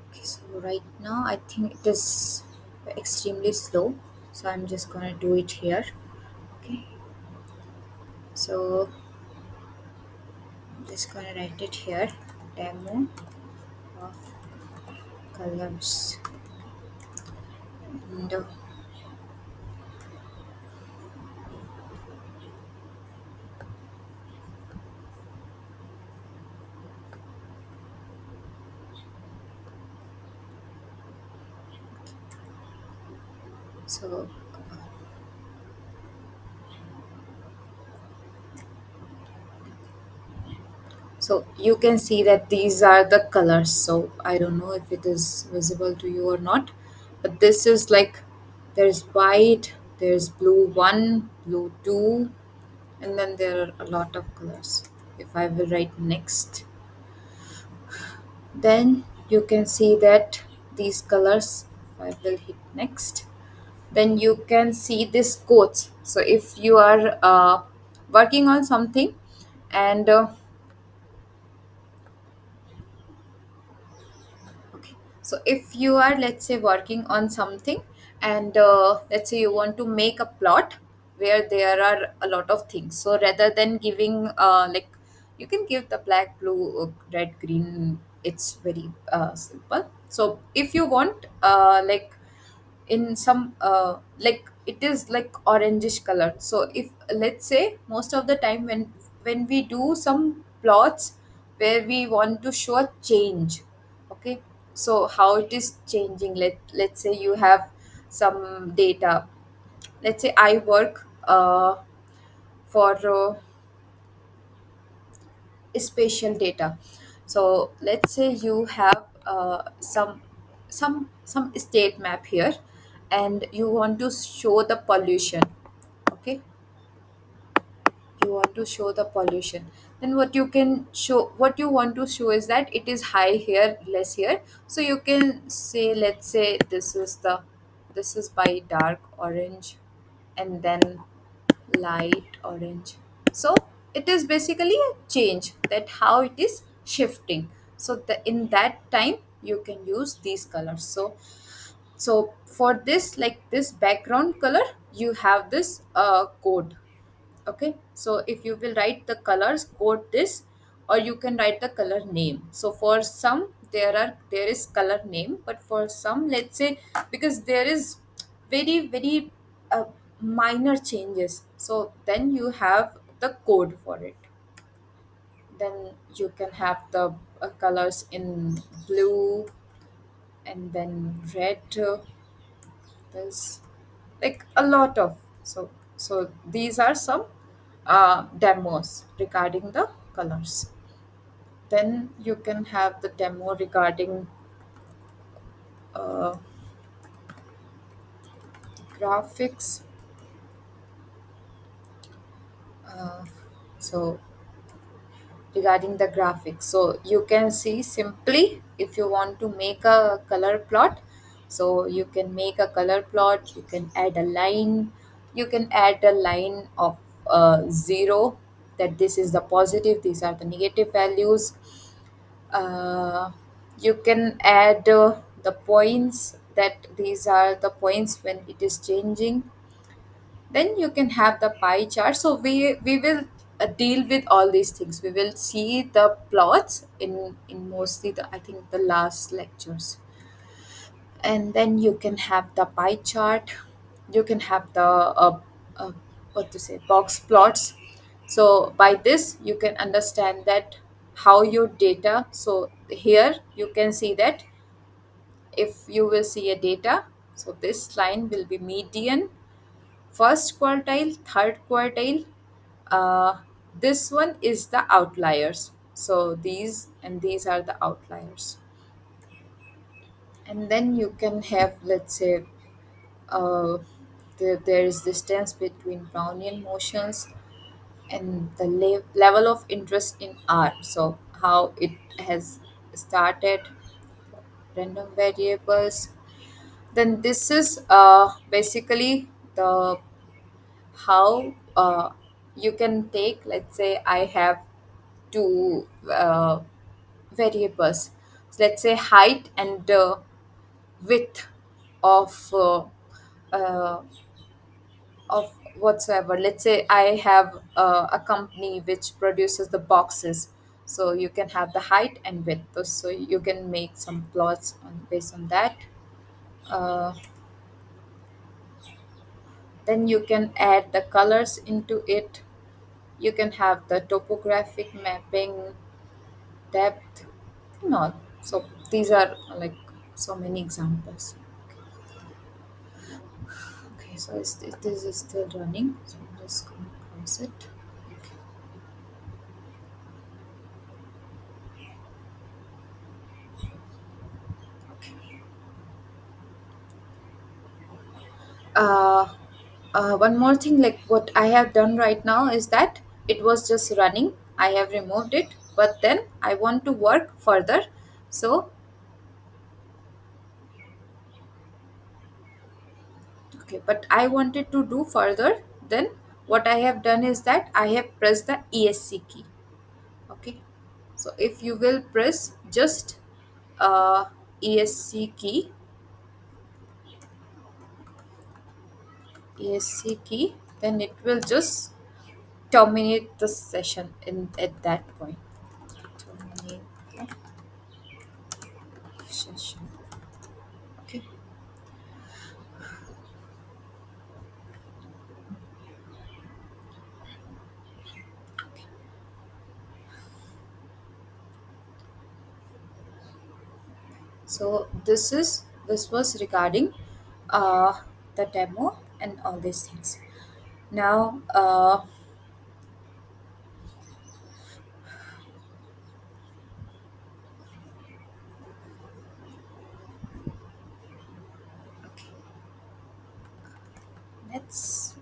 Speaker 1: Okay, so right now I think it is extremely slow. So I'm just gonna do it here. Okay, so I'm just gonna write it here. Demo of colors. And so so you can see that these are the colors. So I don't know if it is visible to you or not, but this is like there's white, there's blue one, blue two, and then there are a lot of colors. If I will write next, then you can see that these colors, if I will hit next, then you can see this quotes. So if you are working on something, and okay, so if you are, let's say, working on something, and let's say you want to make a plot where there are a lot of things. So rather than giving like, you can give the black, blue, red, green. It's very simple. So if you want like in some like it is like orangish color. So if, let's say, most of the time when we do some plots where we want to show a change. Okay, so how it is changing, let's say you have some data. Let's say I work for spatial data. So let's say you have some state map here, and you want to show the pollution. Okay, you want to show the pollution. Then what you want to show is that it is high here, less here. So you can say, let's say this is by dark orange, and then light orange. So it is basically a change, that how it is shifting. So in that time you can use these colors. So for this, like this background color, you have this code. Okay, so if you will write the colors code this, or you can write the color name. So for some, there is color name, but for some, let's say, because there is very uh, minor changes, so then you have the code for it. Then you can have the colors in blue, and then red. There's like a lot of, so these are some demos regarding the colors. Then you can have the demo regarding uh, graphics. Uh, so regarding the graphics, so you can see simply if you want to make a color plot, so you can make a color plot, you can add a line, you can add a line of zero, that this is the positive, these are the negative values. uh, you can add the points, that these are the points when it is changing. Then you can have the pie chart. So we will deal with all these things. We will see the plots in mostly the, I think, the last lectures. And then you can have the pie chart, you can have the uh, what to say, box plots. So by this you can understand that how your data. So here you can see that if you will see a data, so this line will be median, first quartile, third quartile. uh, this one is the outliers, so these and these are the outliers. And then you can have, let's say, uh, there is distance between Brownian motions, and the level of interest in R, so how it has started, random variables. Then this is basically the how you can take, let's say I have two variables. So let's say height and width of uh, of whatsoever. Let's say I have a company which produces the boxes, so you can have the height and width, so you can make some plots based on that. uh, then you can add the colors into it, you can have the topographic mapping, depth, and all. So these are like so many examples. Okay, so this is still running, so I'm just going to close it. uh, one more thing, like what I have done right now is that it was just running, I have removed it, but then I want to work further. So okay, but I wanted to do further. Then what I have done is that I have pressed the ESC key. Okay, so if you will press just ESC key, ESC key, then it will just terminate the session in at that point. Terminate the session. Okay. So this was regarding uh, the demo and all these things. Now let's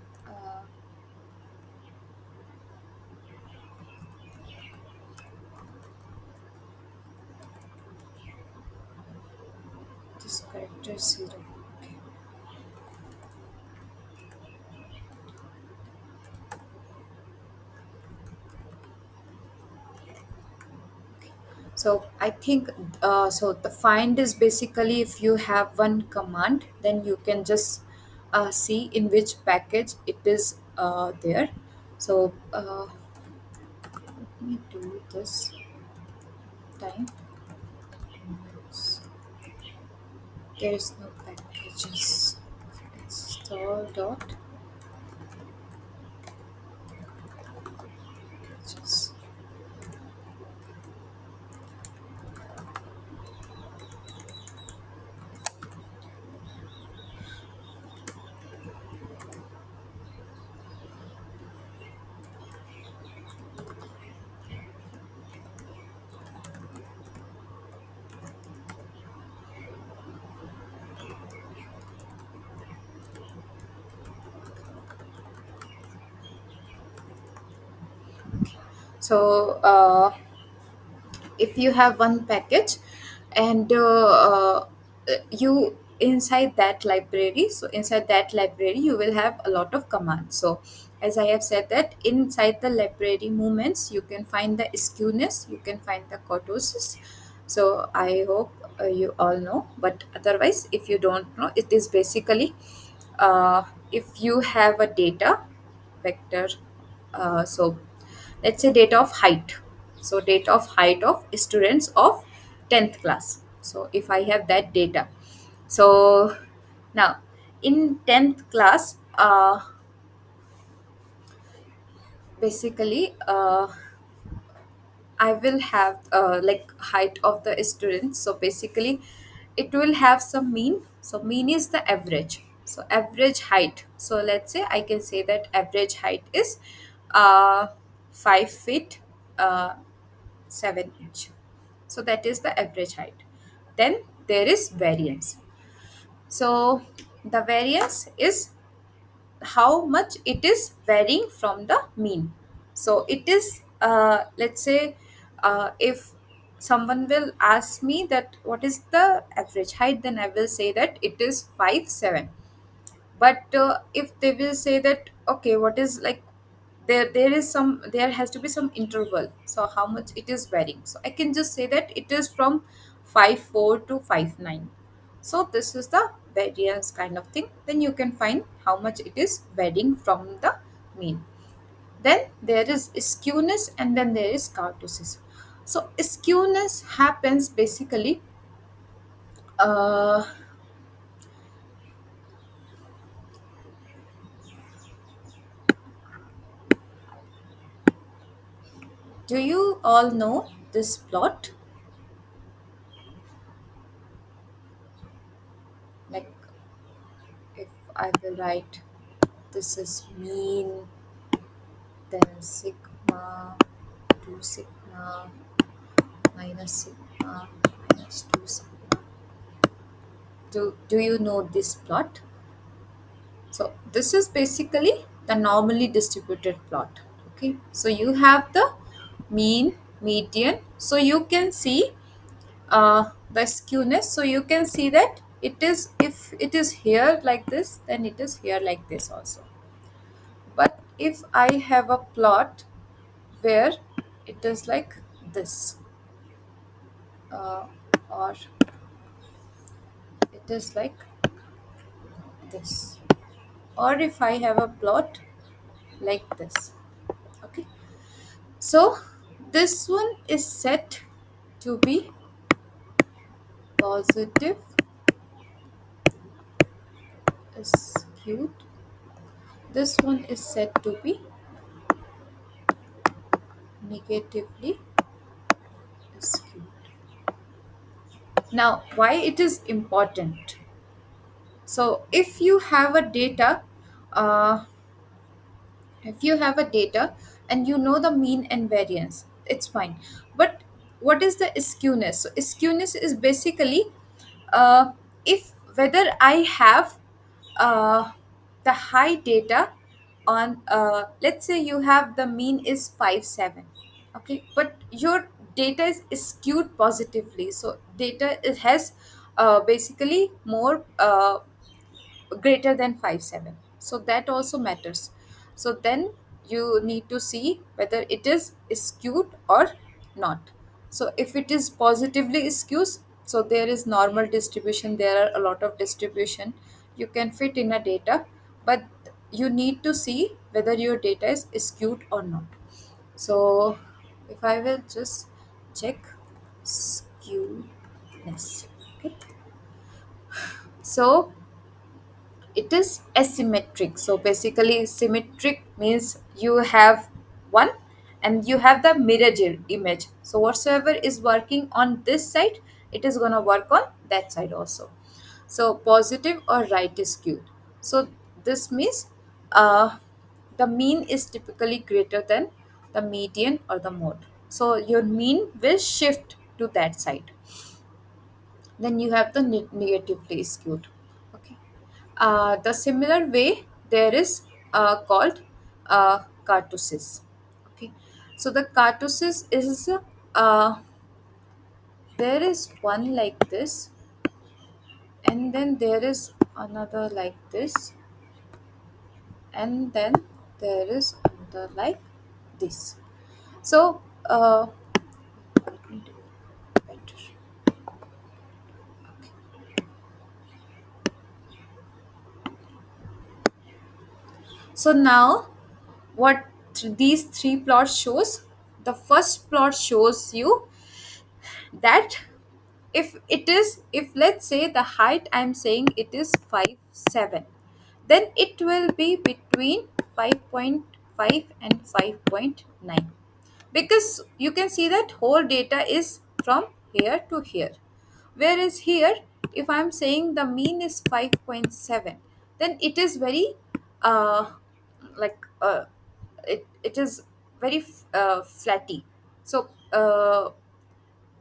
Speaker 1: this character zero. Okay. So I think so. The find is basically if you have one command, then you can just see in which package it is there. So let me do this time. There is no packages. Install dot packages. So if you have one package and you inside that library, so inside that library you will have a lot of commands. So as I have said that inside the library movements you can find the skewness, you can find the kurtosis. So I hope you all know, but otherwise if you don't know, it is basically if you have a data vector, so let's say data of height, so data of height of students of 10th class. So if I have that data, so now in 10th class, basically I will have like height of the students. So basically it will have some mean. So mean is the average. So average height. So let's say I can say that average height is uh, 5 feet uh, 7 inch. So that is the average height. Then there is variance. So the variance is how much it is varying from the mean. So it is let's say if someone will ask me that what is the average height, then I will say that it is 5'7". But if they will say that okay, what is like, there is some, there has to be some interval, so how much it is varying, so I can just say that it is from 5'4" to 5'9". So this is the variance kind of thing. Then you can find how much it is varying from the mean. Then there is skewness and then there is kurtosis. So skewness happens basically, uh, do you all know this plot? Like if I will write this is mean, then sigma 2 sigma minus sigma minus 2 sigma. Do you know this plot? So this is basically the normally distributed plot. Okay, so you have the mean, median. So you can see the skewness. So you can see that it is, if it is here like this, then it is here like this also. But if I have a plot where it is like this, uh, or it is like this, or if I have a plot like this, okay, so this one is set to be positive skewed, this one is set to be negatively skewed. Now why it is important? So if you have a data, uh, if you have a data and you know the mean and variance, it's fine. But what is the skewness? So skewness is basically if whether I have uh, the high data on, let's say you have the mean is 5'7", okay, but your data is skewed positively, so data it has basically more greater than 5'7", so that also matters. So then you need to see whether it is skewed or not. So if it is positively skewed, so there is normal distribution, there are a lot of distribution, you can fit in a data, but you need to see whether your data is skewed or not. So if I will just check skewness, okay, so it is asymmetric. So basically symmetric means you have one and you have the mirror image, so whatsoever is working on this side, it is going to work on that side also. So positive or right is skewed. So this means the mean is typically greater than the median or the mode, so your mean will shift to that side. Then you have the negatively skewed, okay. The similar way there is called kurtosis. Okay, So the kurtosis is uh, there is one like this, and then there is another like this, and then there is another like this. So let me do it better. So now what these three plots shows, the first plot shows you that if let's say the height I'm saying it is 5'7", then it will be between 5.5 and 5.9, because you can see that whole data is from here to here. Whereas here, if I'm saying the mean is 5.7, then it is very like it is very flatty. So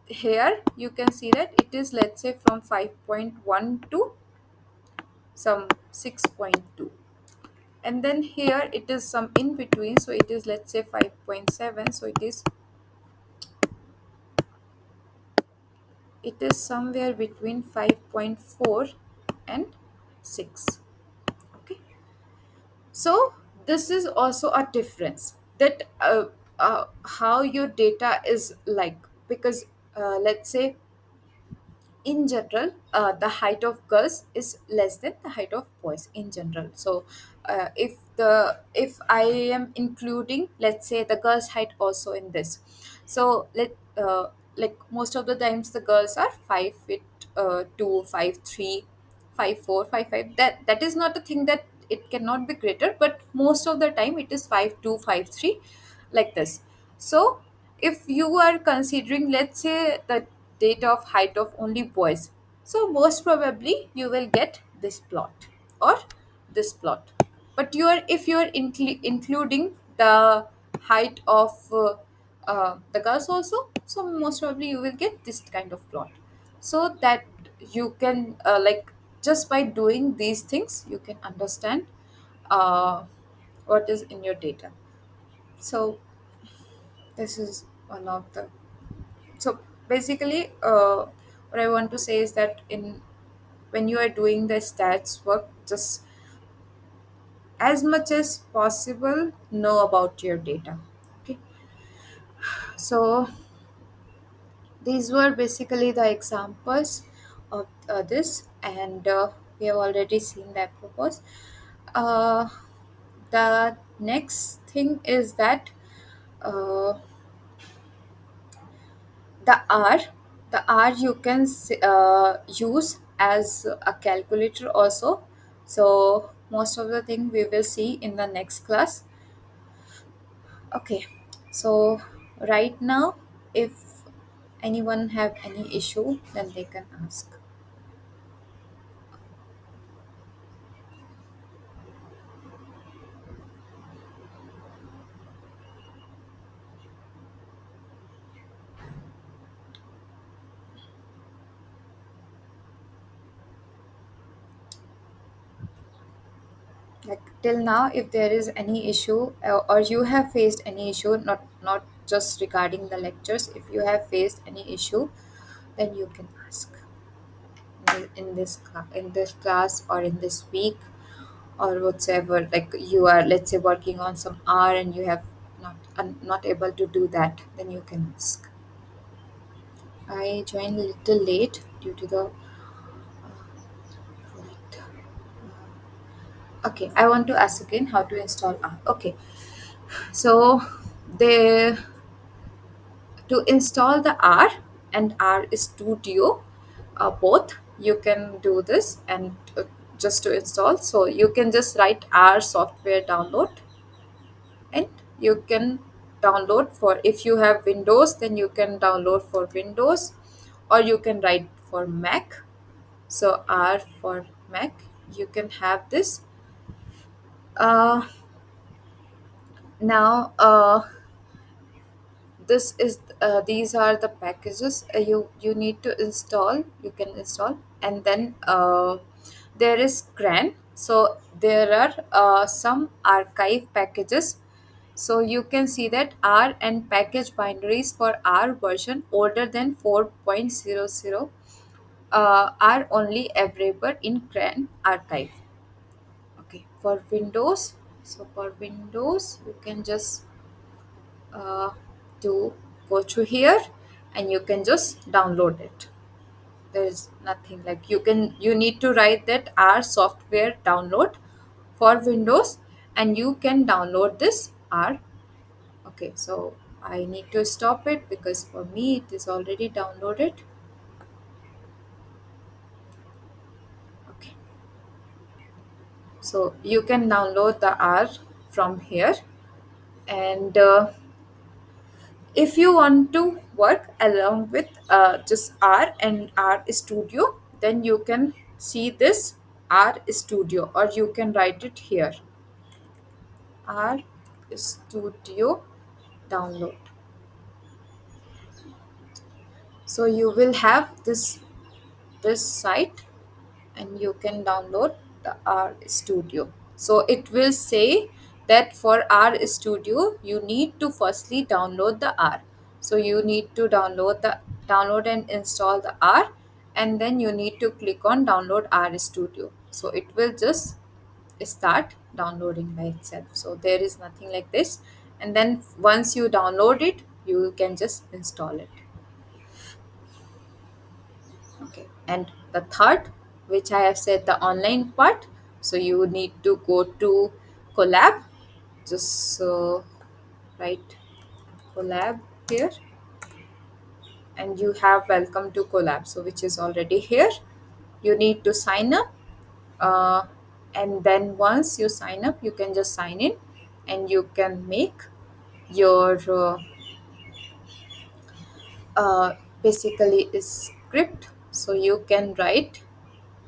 Speaker 1: here you can see that it is, let's say, from 5.1 to some 6.2, and then here it is some in between, so it is, let's say, 5.7, so it is somewhere between 5.4 and 6. Okay, so this is also a difference that how your data is like, because let's say in general the height of girls is less than the height of boys in general. So if I am including, let's say, the girls height also in this, so like most of the times the girls are 5 feet 2, 5'3", 5'4", 5'5". That is not a thing that it cannot be greater, but most of the time it is 5'2", 5'3", like this. So if you are considering, let's say, the data of height of only boys, so most probably you will get this plot or this plot. But if you are including the height of the girls also, so most probably you will get this kind of plot. So that you can like, just by doing these things you can understand uh, what is in your data. So this is one of the, so basically what I want to say is that in when you are doing the stats work, just as much as possible know about your data. Okay, so these were basically the examples of this, and we have already seen that purpose. uh, the next thing is that uh, the r the r you can use as a calculator also. So most of the thing we will see in the next class. Okay, so right now, if anyone have any issue, then they can ask. Like till now, if there is any issue, or you have faced any issue, not just regarding the lectures, if you have faced any issue, then you can ask in this class or in this week or whatsoever. Like you are, let's say, working on some R and you have not able to do that, then you can ask. I joined a little late due to the okay. I want to ask again how to install R. Okay, so the to install the R and R Studio, both you can do this, and just to install, so you can just write R software download, and you can download for, if you have Windows, then you can download for Windows, or you can write for Mac. So R for Mac, you can have this. Now this is these are the packages you need to install, you can install. And then there is CRAN. So there are some archive packages. So you can see that R and package binaries for R version older than 4.00 are only available in CRAN archive. Okay, for Windows, so for Windows, you can just uh, do go to here and you can just download it. There's nothing like you need to write that R software download for Windows and you can download this R. Okay, so I need to stop it because for me it is already downloaded. Okay, so you can download the R from here, and if you want to work along with just R and R Studio, then you can see this R Studio, or you can write it here R Studio download. So you will have this site and you can download the R Studio. So it will say that for R Studio, you need to firstly download the R. So you need to download and install the R, and then you need to click on download R Studio. So it will just start downloading by itself. So there is nothing like this. And then once you download it, you can just install it. Okay, and the third, which I have said, the online part. So you need to go to Collab. Just write Collab here, and you have welcome to Collab. So which is already here. You need to sign up, uh, and then once you sign up, you can just sign in, and you can make your uh, basically is script. So you can write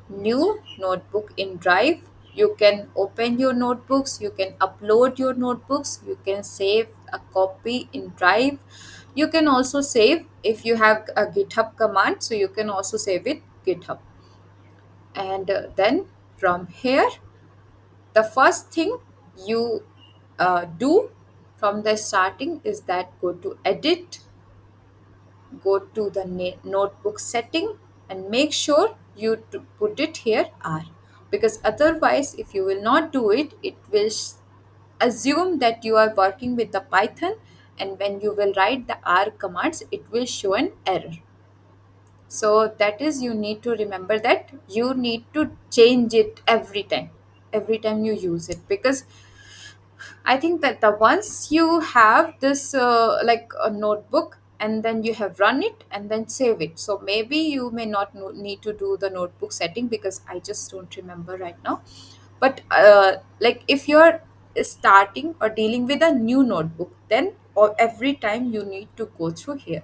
Speaker 1: new notebook in Drive. You can open your notebooks, you can upload your notebooks, you can save a copy in Drive. You can also save if you have a GitHub command, so you can also save it GitHub. And then from here, the first thing you do from the starting is that go to edit, go to the notebook setting, and make sure you put it here R, because otherwise if you will not do it, it will assume that you are working with the Python, and when you will write the R commands, it will show an error. So that is, you need to remember that you need to change it every time you use it, because I think that the once you have this like a notebook and then you have run it and then save it. So maybe you may not need to do the notebook setting because I just don't remember right now. But like if you're starting or dealing with a new notebook, then or every time you need to go through here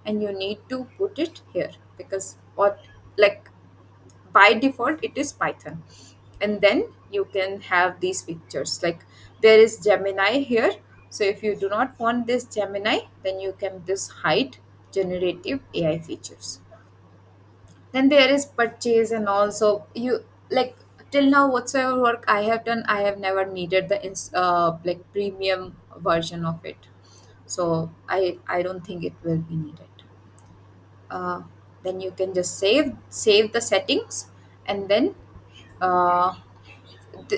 Speaker 1: and you need to put it here, because what, like, by default it is Python. And then you can have these features like there is Gemini here. So if you do not want this Gemini, then you can just hide generative AI features. Then there is purchase, and also you, like, till now whatsoever work I have done, I have never needed the like premium version of it. So I don't think it will be needed. uh, then you can just save the settings, and then uh,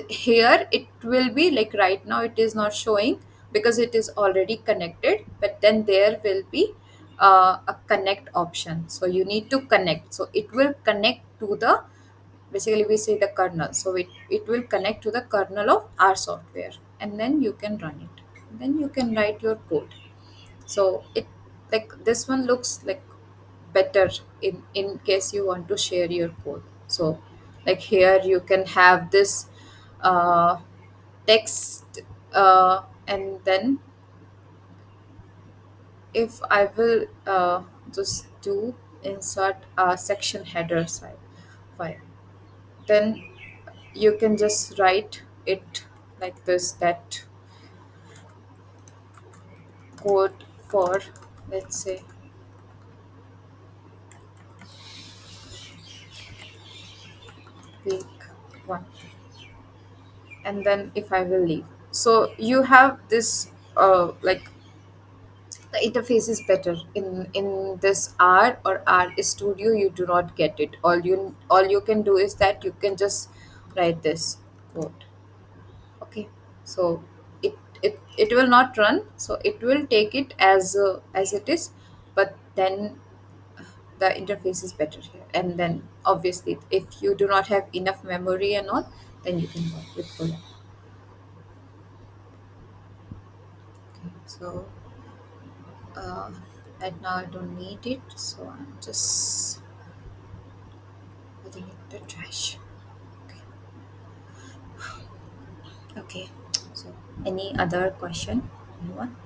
Speaker 1: here it will be like right now it is not showing because it is already connected, but then there will be a connect option. So you need to connect, so it will connect to the, basically we say the kernel. So it will connect to the kernel of our software, and then you can run it, then you can write your code. So it, like, this one looks like better in case you want to share your code. So like here you can have this uh, text, and then if I will just do insert a section header side file, then you can just write it like this, that code for, let's say, week 1, and then if I will leave, so you have this like the interface is better in this R or R Studio. You do not get it. All you can do is that you can just write this code. Okay, so it will not run, so it will take it as it is, but then the interface is better here. And then obviously if you do not have enough memory and all, then you can work with Golang. Okay, so uh, right now I don't need it, so I'm just putting it in the trash. Okay. Okay, so any other question, anyone?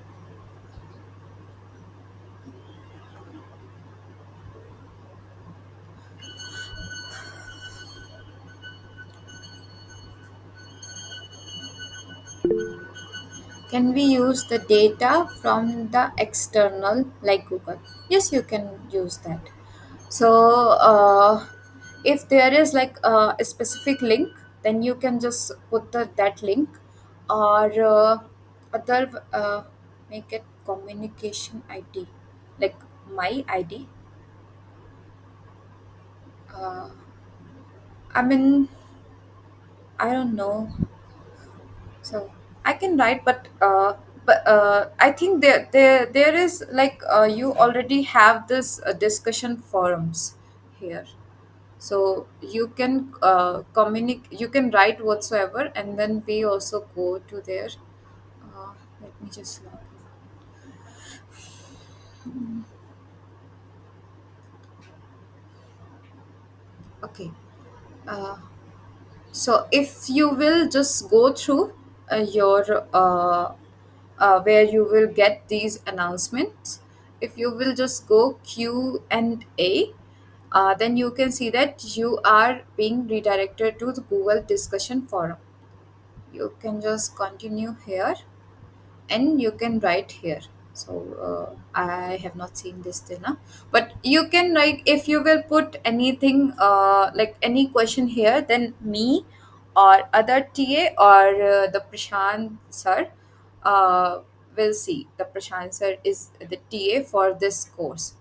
Speaker 1: Can we use the data from the external like Google? Yes, you can use that. So if there is like a specific link, then you can just put that link, or other make it communication ID, like my ID. Uh, I mean, I don't know. So I can write, but I think there is like you already have this discussion forums here, so you can communicate. You can write whatsoever, and then we also go to there. Let me just log in. Okay. Uh, So if you will just go through your where you will get these announcements, if you will just go Q&A, then you can see that you are being redirected to the Google discussion forum. You can just continue here and you can write here. So I have not seen this till now, but you can write if you will put anything like any question here, then me or other TA or the Prashant sir uh, will see. The Prashant sir is the TA for this course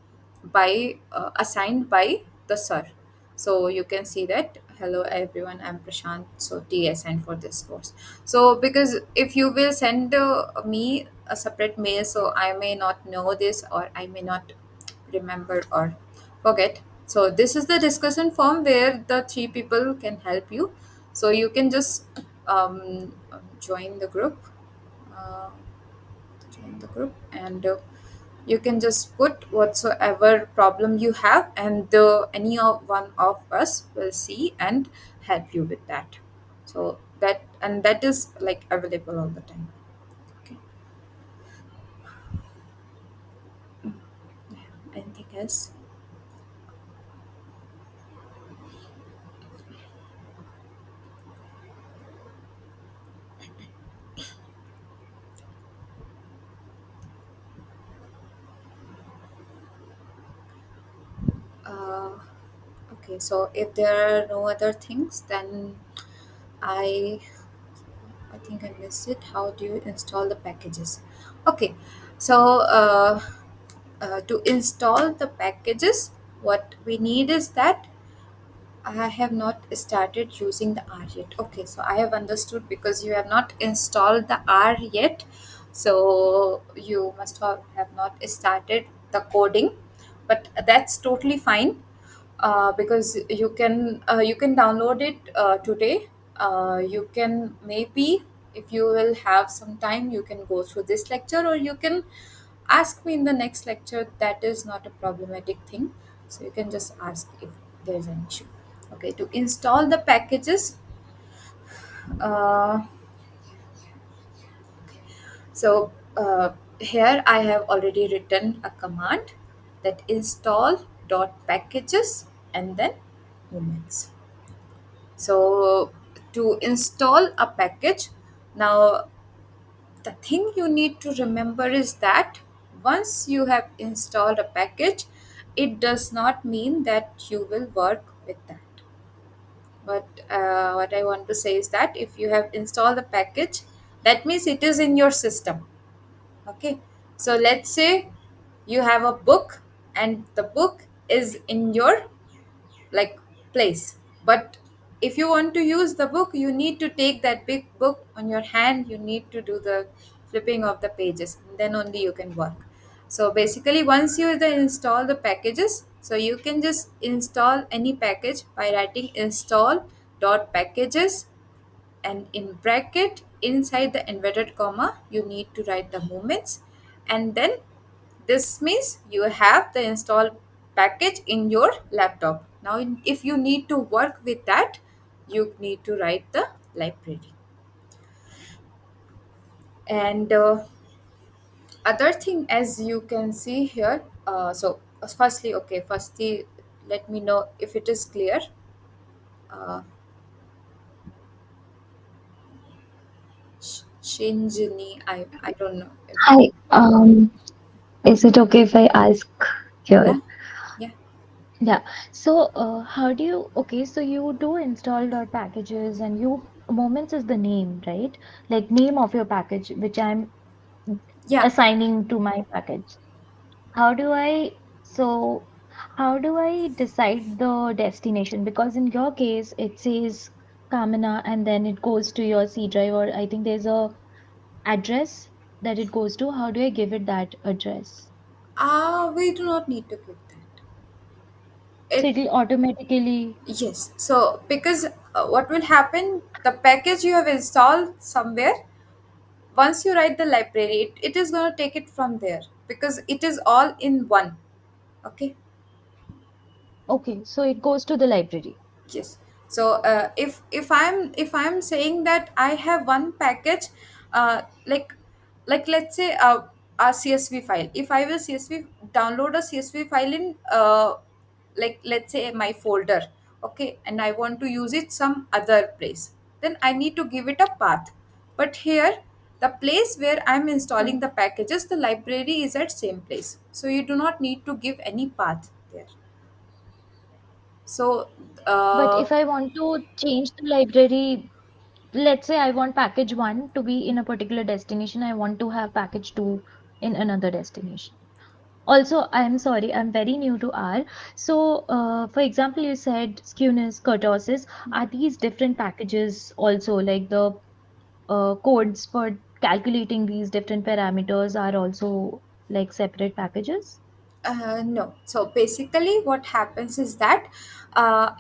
Speaker 1: by assigned by the sir. So you can see that, hello everyone, I'm Prashant, so TA assigned for this course. So because if you will send me a separate mail, so I may not know this, or I may not remember or forget. So this is the discussion form where the three people can help you. So you can just join the group, uh, and you can just put whatsoever problem you have, and any of one of us will see and help you with that. So that is like available all the time. Okay. Anything else? uh, okay, so if there are no other things, then i I think I missed it. How do you install the packages? Okay, so to install the packages, what we need is that I have not started using the R yet. Okay, so I have understood, because you have not installed the R yet. So you must have not started the coding, but that's totally fine, because you can download it today. You can maybe, if you will have some time, you can go through this lecture, or you can ask me in the next lecture. That is not a problematic thing. So you can just ask if there's an issue. Okay, to install the packages, uh, here I have already written a command, that install dot packages and then moments. So to install a package, now the thing you need to remember is that once you have installed a package, it does not mean that you will work with that. But what I want to say is that if you have installed the package, that means it is in your system. Okay, so let's say you have a book and the book is in your like place, but if you want to use the book, you need to take that big book on your hand, you need to do the flipping of the pages, then only you can work. So basically once you then install the packages, so you can just install any package by writing install dot packages, and in bracket inside the inverted comma you need to write the movements, and then this means you have the install package in your laptop. Now if you need to work with that, you need to write the library. And other thing, as you can see here, firstly let me know if it is clear. Shinjini, I don't know.
Speaker 2: Hi, is it okay if I ask here?
Speaker 1: Yeah, yeah.
Speaker 2: Yeah. So, how do you, okay, so you do install your packages and you, Moments is the name, right? Like name of your package, which I'm
Speaker 1: Yeah.
Speaker 2: assigning to my package. How do I, so how do I decide the destination? Because in your case, it says Kamana and then it goes to your C drive, or I think there's a address that it goes to. How do I give it that address?
Speaker 1: We do not need to give that.
Speaker 2: So
Speaker 1: It
Speaker 2: it'll automatically.
Speaker 1: Yes. So because what will happen? The package you have installed somewhere. Once you write the library, it is going to take it from there because it is all in one. Okay.
Speaker 2: Okay, so it goes to the library.
Speaker 1: Yes. So if I'm saying that I have one package, uh, like like let's say a CSV file. If I will CSV download a CSV file in like let's say my folder, okay, and I want to use it some other place, then I need to give it a path. But here, the place where I'm
Speaker 2: Hmm.
Speaker 1: installing the packages, the library is at same place. So you do not need to give any path there. So
Speaker 2: But
Speaker 1: uh,
Speaker 2: if I want to change the library, let's say I want package one to be in a particular destination, I want to have package two in another destination. Also, I'm sorry, I'm very new to R. So, for example, you said skewness, kurtosis. Are these different packages also, like the codes for calculating these different parameters are also like separate packages?
Speaker 1: No. So basically, what happens is that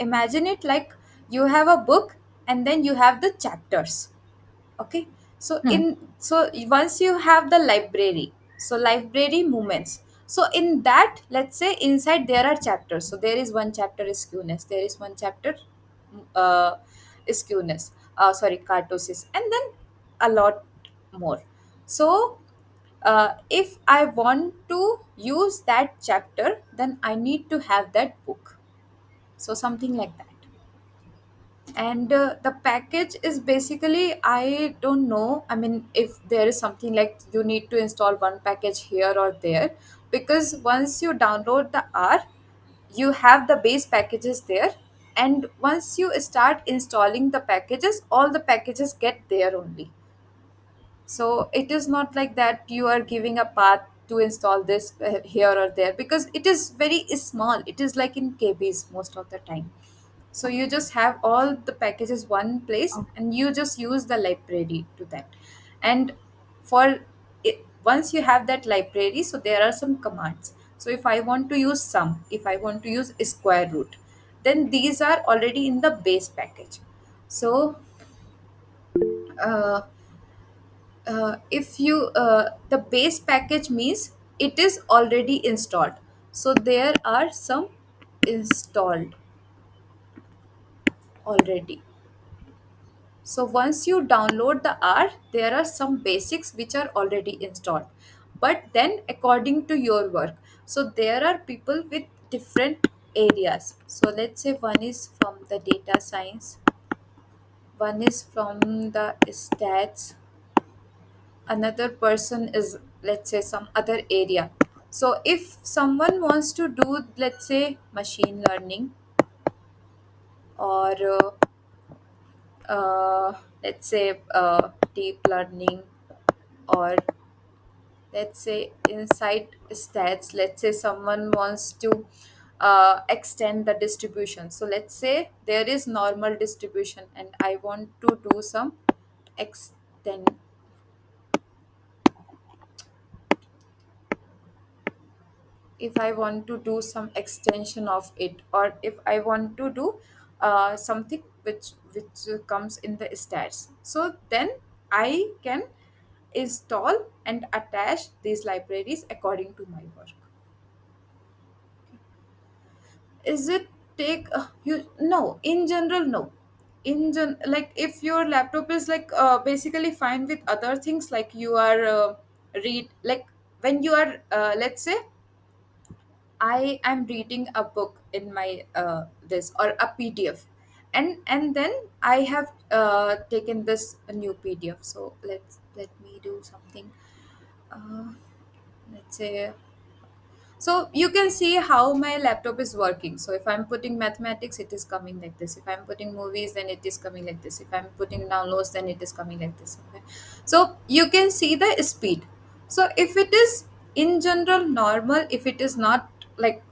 Speaker 1: imagine it like you have a book and then you have the chapters. Okay.
Speaker 2: Hmm.
Speaker 1: So once you have the library, so library movements. So in that, let's say inside there are chapters. So there is one chapter is skewness. There is one chapter uh, is skewness. Sorry, cartosis, and then a lot more. So if I want to use that chapter, then I need to have that book. So something like that. And the package is basically, I don't know. I mean, if there is something like you need to install one package here or there, because once you download the R, you have the base packages there. And once you start installing the packages, all the packages get there only. So it is not like that you are giving a path to install this here or there, because it is very small, it is like in kbs most of the time. So you just have all the packages one place
Speaker 2: Okay.
Speaker 1: and you just use the library to that. And for it, once you have that library, so there are some commands. So if I want to use sum, if I want to use square root, then these are already in the base package. So uh, if you the base package means it is already installed, so there are some installed already. So once you download the R, there are some basics which are already installed, but then according to your work, so there are people with different areas. So let's say one is from the data science, one is from the stats, another person is, let's say, some other area. So if someone wants to do, let's say, machine learning, or let's say deep learning, or let's say inside stats, let's say someone wants to extend the distribution. So let's say there is normal distribution and I want to do some extend. If I want to do some extension of it, or if I want to do something which comes in the stats, so then I can install and attach these libraries according to my work. Is it take you, no, in general, no. Like if your laptop is like basically fine with other things, like you are read like when you are let's say I am reading a book in my this or a PDF, and then I have taken this a new PDF. So let me do something. Uh, let's say, so you can see how my laptop is working. So if I'm putting mathematics, it is coming like this. If I'm putting movies, then it is coming like this. If I'm putting downloads, then it is coming like this. Okay, so you can see the speed. So if it is in general normal, if it is not like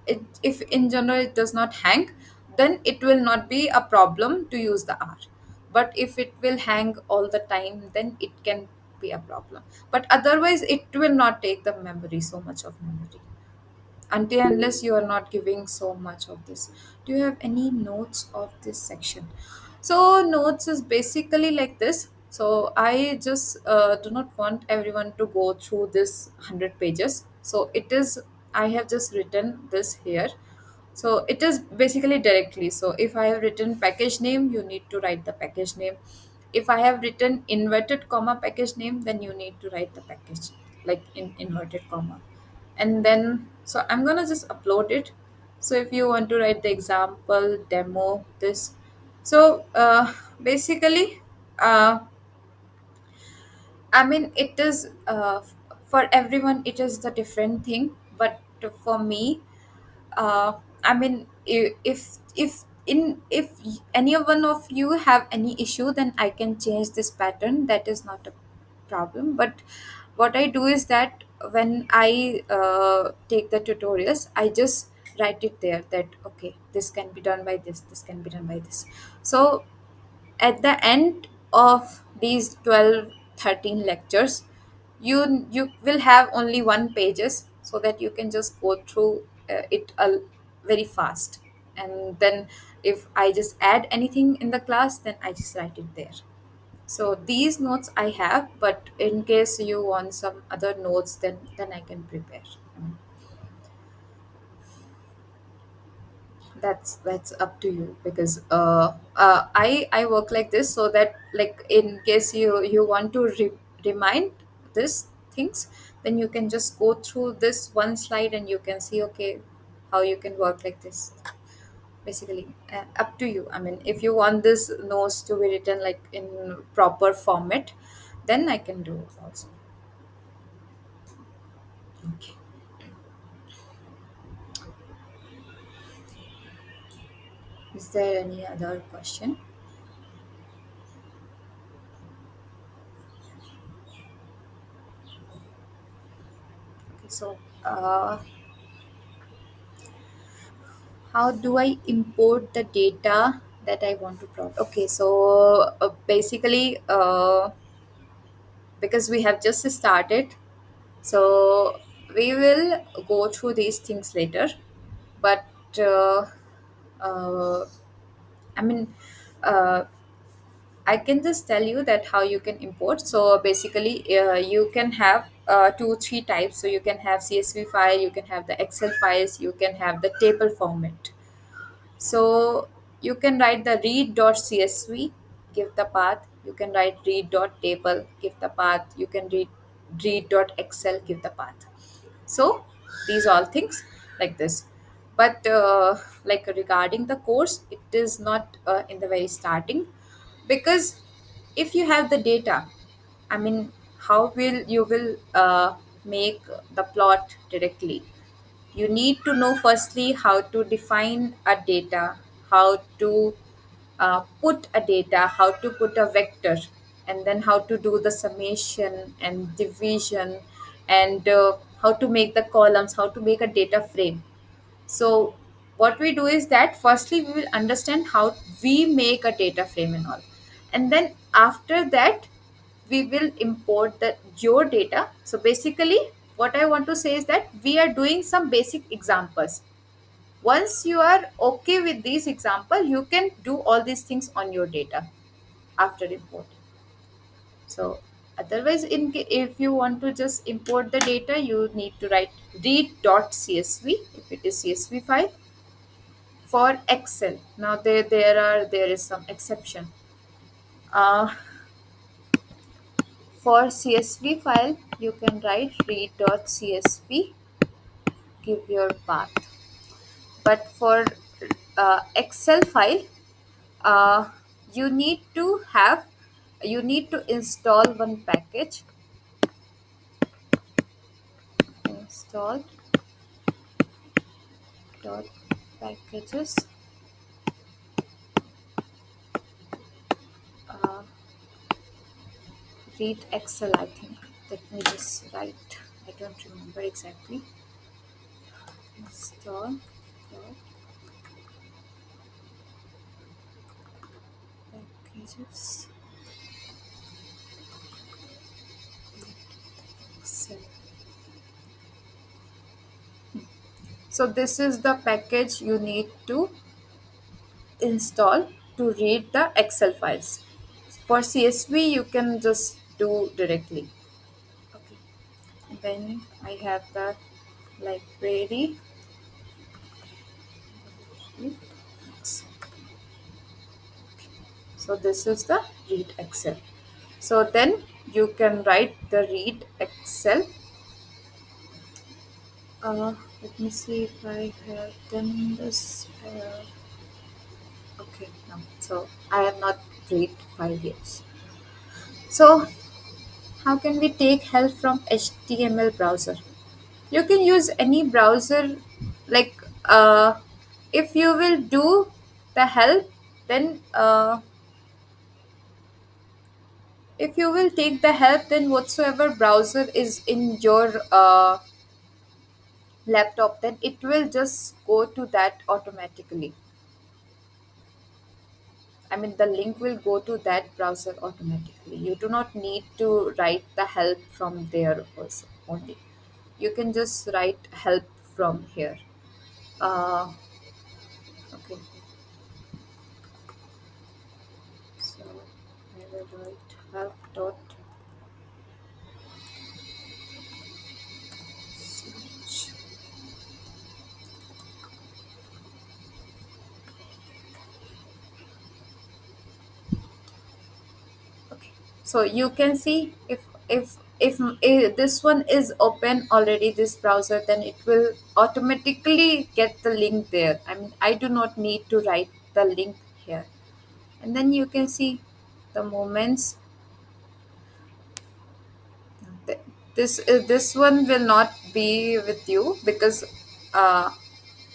Speaker 1: it, if in general it does not hang, then it will not be a problem to use the R. But if it will hang all the time, then it can be a problem. But otherwise it will not take the memory, so much of memory, until unless you are not giving so much of this. Do you have any notes of this section? So notes is basically like this. So I just do not want everyone to go through this 100 pages. So it is, I have just written this here. So it is basically directly. So if I have written package name, you need to write the package name. If I have written inverted comma package name, then you need to write the package like in inverted comma. And then so I'm gonna just upload it. So if you want to write the example demo this, so basically uh, I mean, it is for everyone, it is the different thing. But for me, I mean, if any one of you have any issue, then I can change this pattern. That is not a problem. But what I do is that when I take the tutorials, I just write it there that okay, this can be done by this can be done by this. So at the end of these 12, 13 lectures, you will have only one pages, so that you can just go through it very fast. And then if I just add anything in the class, then I just write it there. So these notes I have, but in case you want some other notes, then I can prepare. That's up to you, because I work like this, so that like in case you want to remind this things, then you can just go through this one slide and you can see okay how you can work like this. Basically up to you. I mean, if you want this notes to be written like in proper format, then I can do it also. Okay, is there any other question? Okay, so how do I import the data that I want to plot? Okay, so basically, because we have just started, so we will go through these things later. But uh, uh, I mean, uh, I can just tell you that how you can import. So basically, you can have two, three types. So you can have CSV file, you can have the Excel files, you can have the table format. So you can write the read.csv, give the path. You can write read.table, give the path. You can read.excel, give the path. So these all things like this. But like regarding the course, it is not in the very starting, because if you have the data, I mean, how will you will make the plot directly? You need to know firstly how to define a data, how to put a data, how to put a vector, and then how to do the summation and division, and how to make the columns, how to make a data frame. So what we do is that firstly we will understand how we make a data frame and all, and then after that we will import the your data. So basically what I want to say is that we are doing some basic examples. Once you are okay with these example, you can do all these things on your data after import. So otherwise, if you want to just import the data, you need to write read.csv if it is CSV file. For Excel, now there is some exception. Uh, for CSV file, you can write read.csv, give your path. But for Excel file, uh, you need to have you need to install one package. Install dot packages, uh, read Excel, I think. Let me just write, I don't remember exactly. Install dot packages, Excel. So this is the package you need to install to read the Excel files. For CSV, you can just do directly. Okay. Then I have the library. So this is the read Excel. So then you can write the read Excel. Let me see if I have done this. Okay, no. So I have not read 5 years. So how can we take help from HTML browser? You can use any browser. Like if you will do the help, then if you will take the help, then whatsoever browser is in your laptop, then it will just go to that automatically. I mean, the link will go to that browser automatically. You do not need to write the help from there also only. You can just write help from here. Okay, so I will write help dot search. Okay, so you can see if this one is open already, this browser, then it will automatically get the link there. I mean, I do not need to write the link here. And then you can see the moments. Th- this one will not be with you because uh,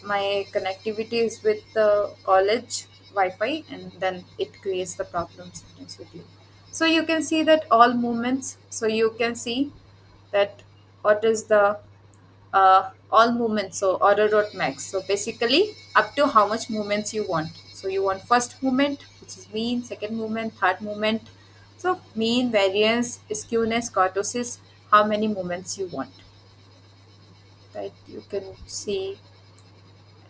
Speaker 1: my connectivity is with the college Wi-Fi, and then it creates the problems sometimes with you. So you can see that all movements. So you can see that what is the all movements. So order dot max. So basically up to how much movements you want. So you want first movement, which is mean, second movement, third movement. So mean, variance, skewness, kurtosis, how many movements you want. Right? You can see,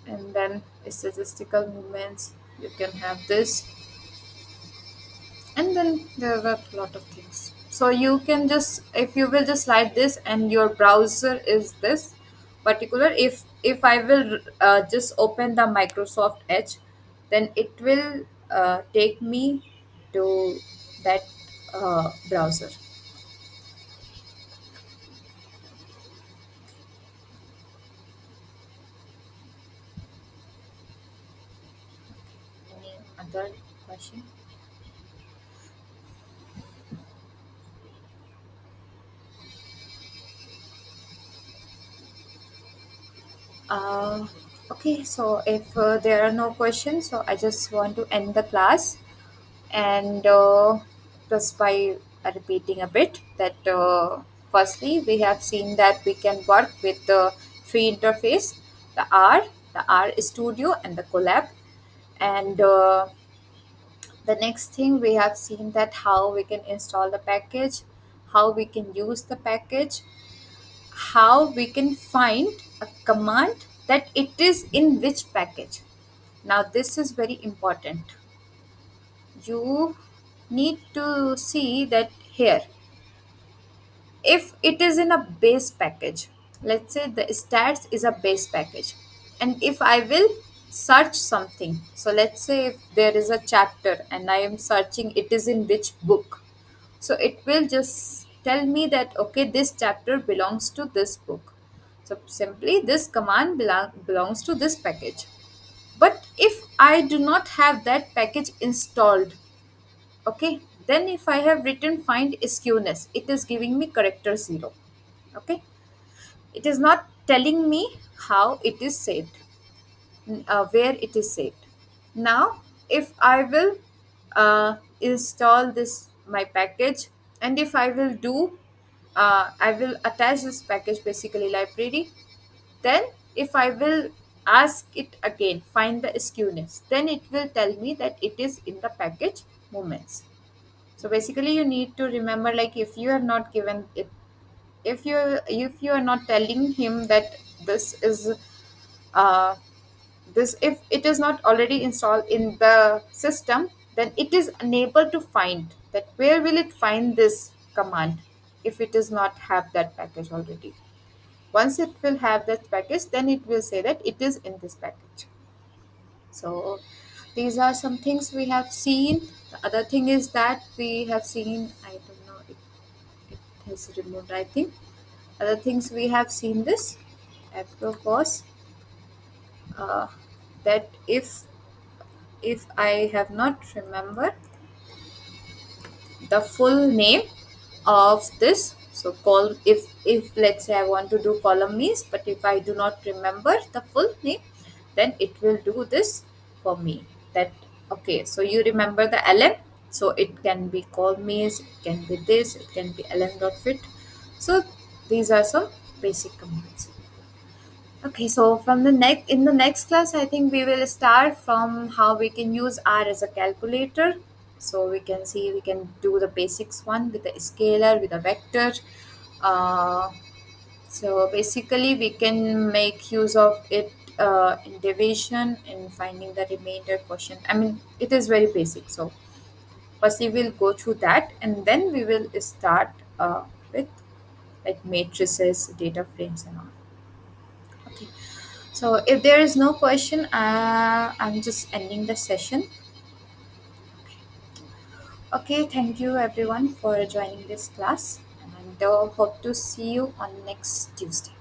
Speaker 1: and then statistical movements. You can have this, and then there are a lot of things. So you can just, if you will just write this and your browser is this particular, if I will just open the Microsoft Edge, then it will take me to that browser. Any other question? uh, okay, so if there are no questions, so I just want to end the class, and discuss by repeating a bit that firstly we have seen that we can work with the three interface, the R, the R Studio, and the Collab. And the next thing we have seen that how we can install the package, how we can use the package, how we can find a command that it is in which package. Now this is very important. You need to see that here, if it is in a base package, let's say the stats is a base package, and if I will search something, so let's say if there is a chapter and I am searching it is in which book, so it will just tell me that okay, this chapter belongs to this book, so simply this command belongs to this package. But if I do not have that package installed, okay, then if I have written find skewness, it is giving me character 0. Okay, it is not telling me how it is saved, where it is saved. Now if I will install this my package, and if I will do I will attach this package basically library, then if I will ask it again find the skewness, then it will tell me that it is in the package moments. So basically you need to remember, like if you have not given it, if you are not telling him that this is uh, this, if it is not already installed in the system, then it is unable to find that where will it find this command if it does not have that package already. Once it will have that package, then it will say that it is in this package. So these are some things we have seen. The other thing is that we have seen, I don't know, it has removed, I think. Other things we have seen this apropos, uh, that if I have not remember the full name of this, so call, if let's say I want to do column means, but if I do not remember the full name, then it will do this for me. That okay, so you remember the lm, so it can be call means, it can be this, it can be lm.fit. So these are some basic commands. Okay, so from the next in the next class, I think we will start from how we can use R as a calculator. So we can see we can do the basics one with the scalar, with a vector. Uh, so basically, we can make use of it in division, in finding the remainder quotient. I mean, it is very basic. So firstly, we'll go through that, and then we will start with like matrices, data frames, and all. Okay. So if there is no question, I'm just ending the session. Okay, thank you everyone for joining this class, and hope to see you on next Tuesday.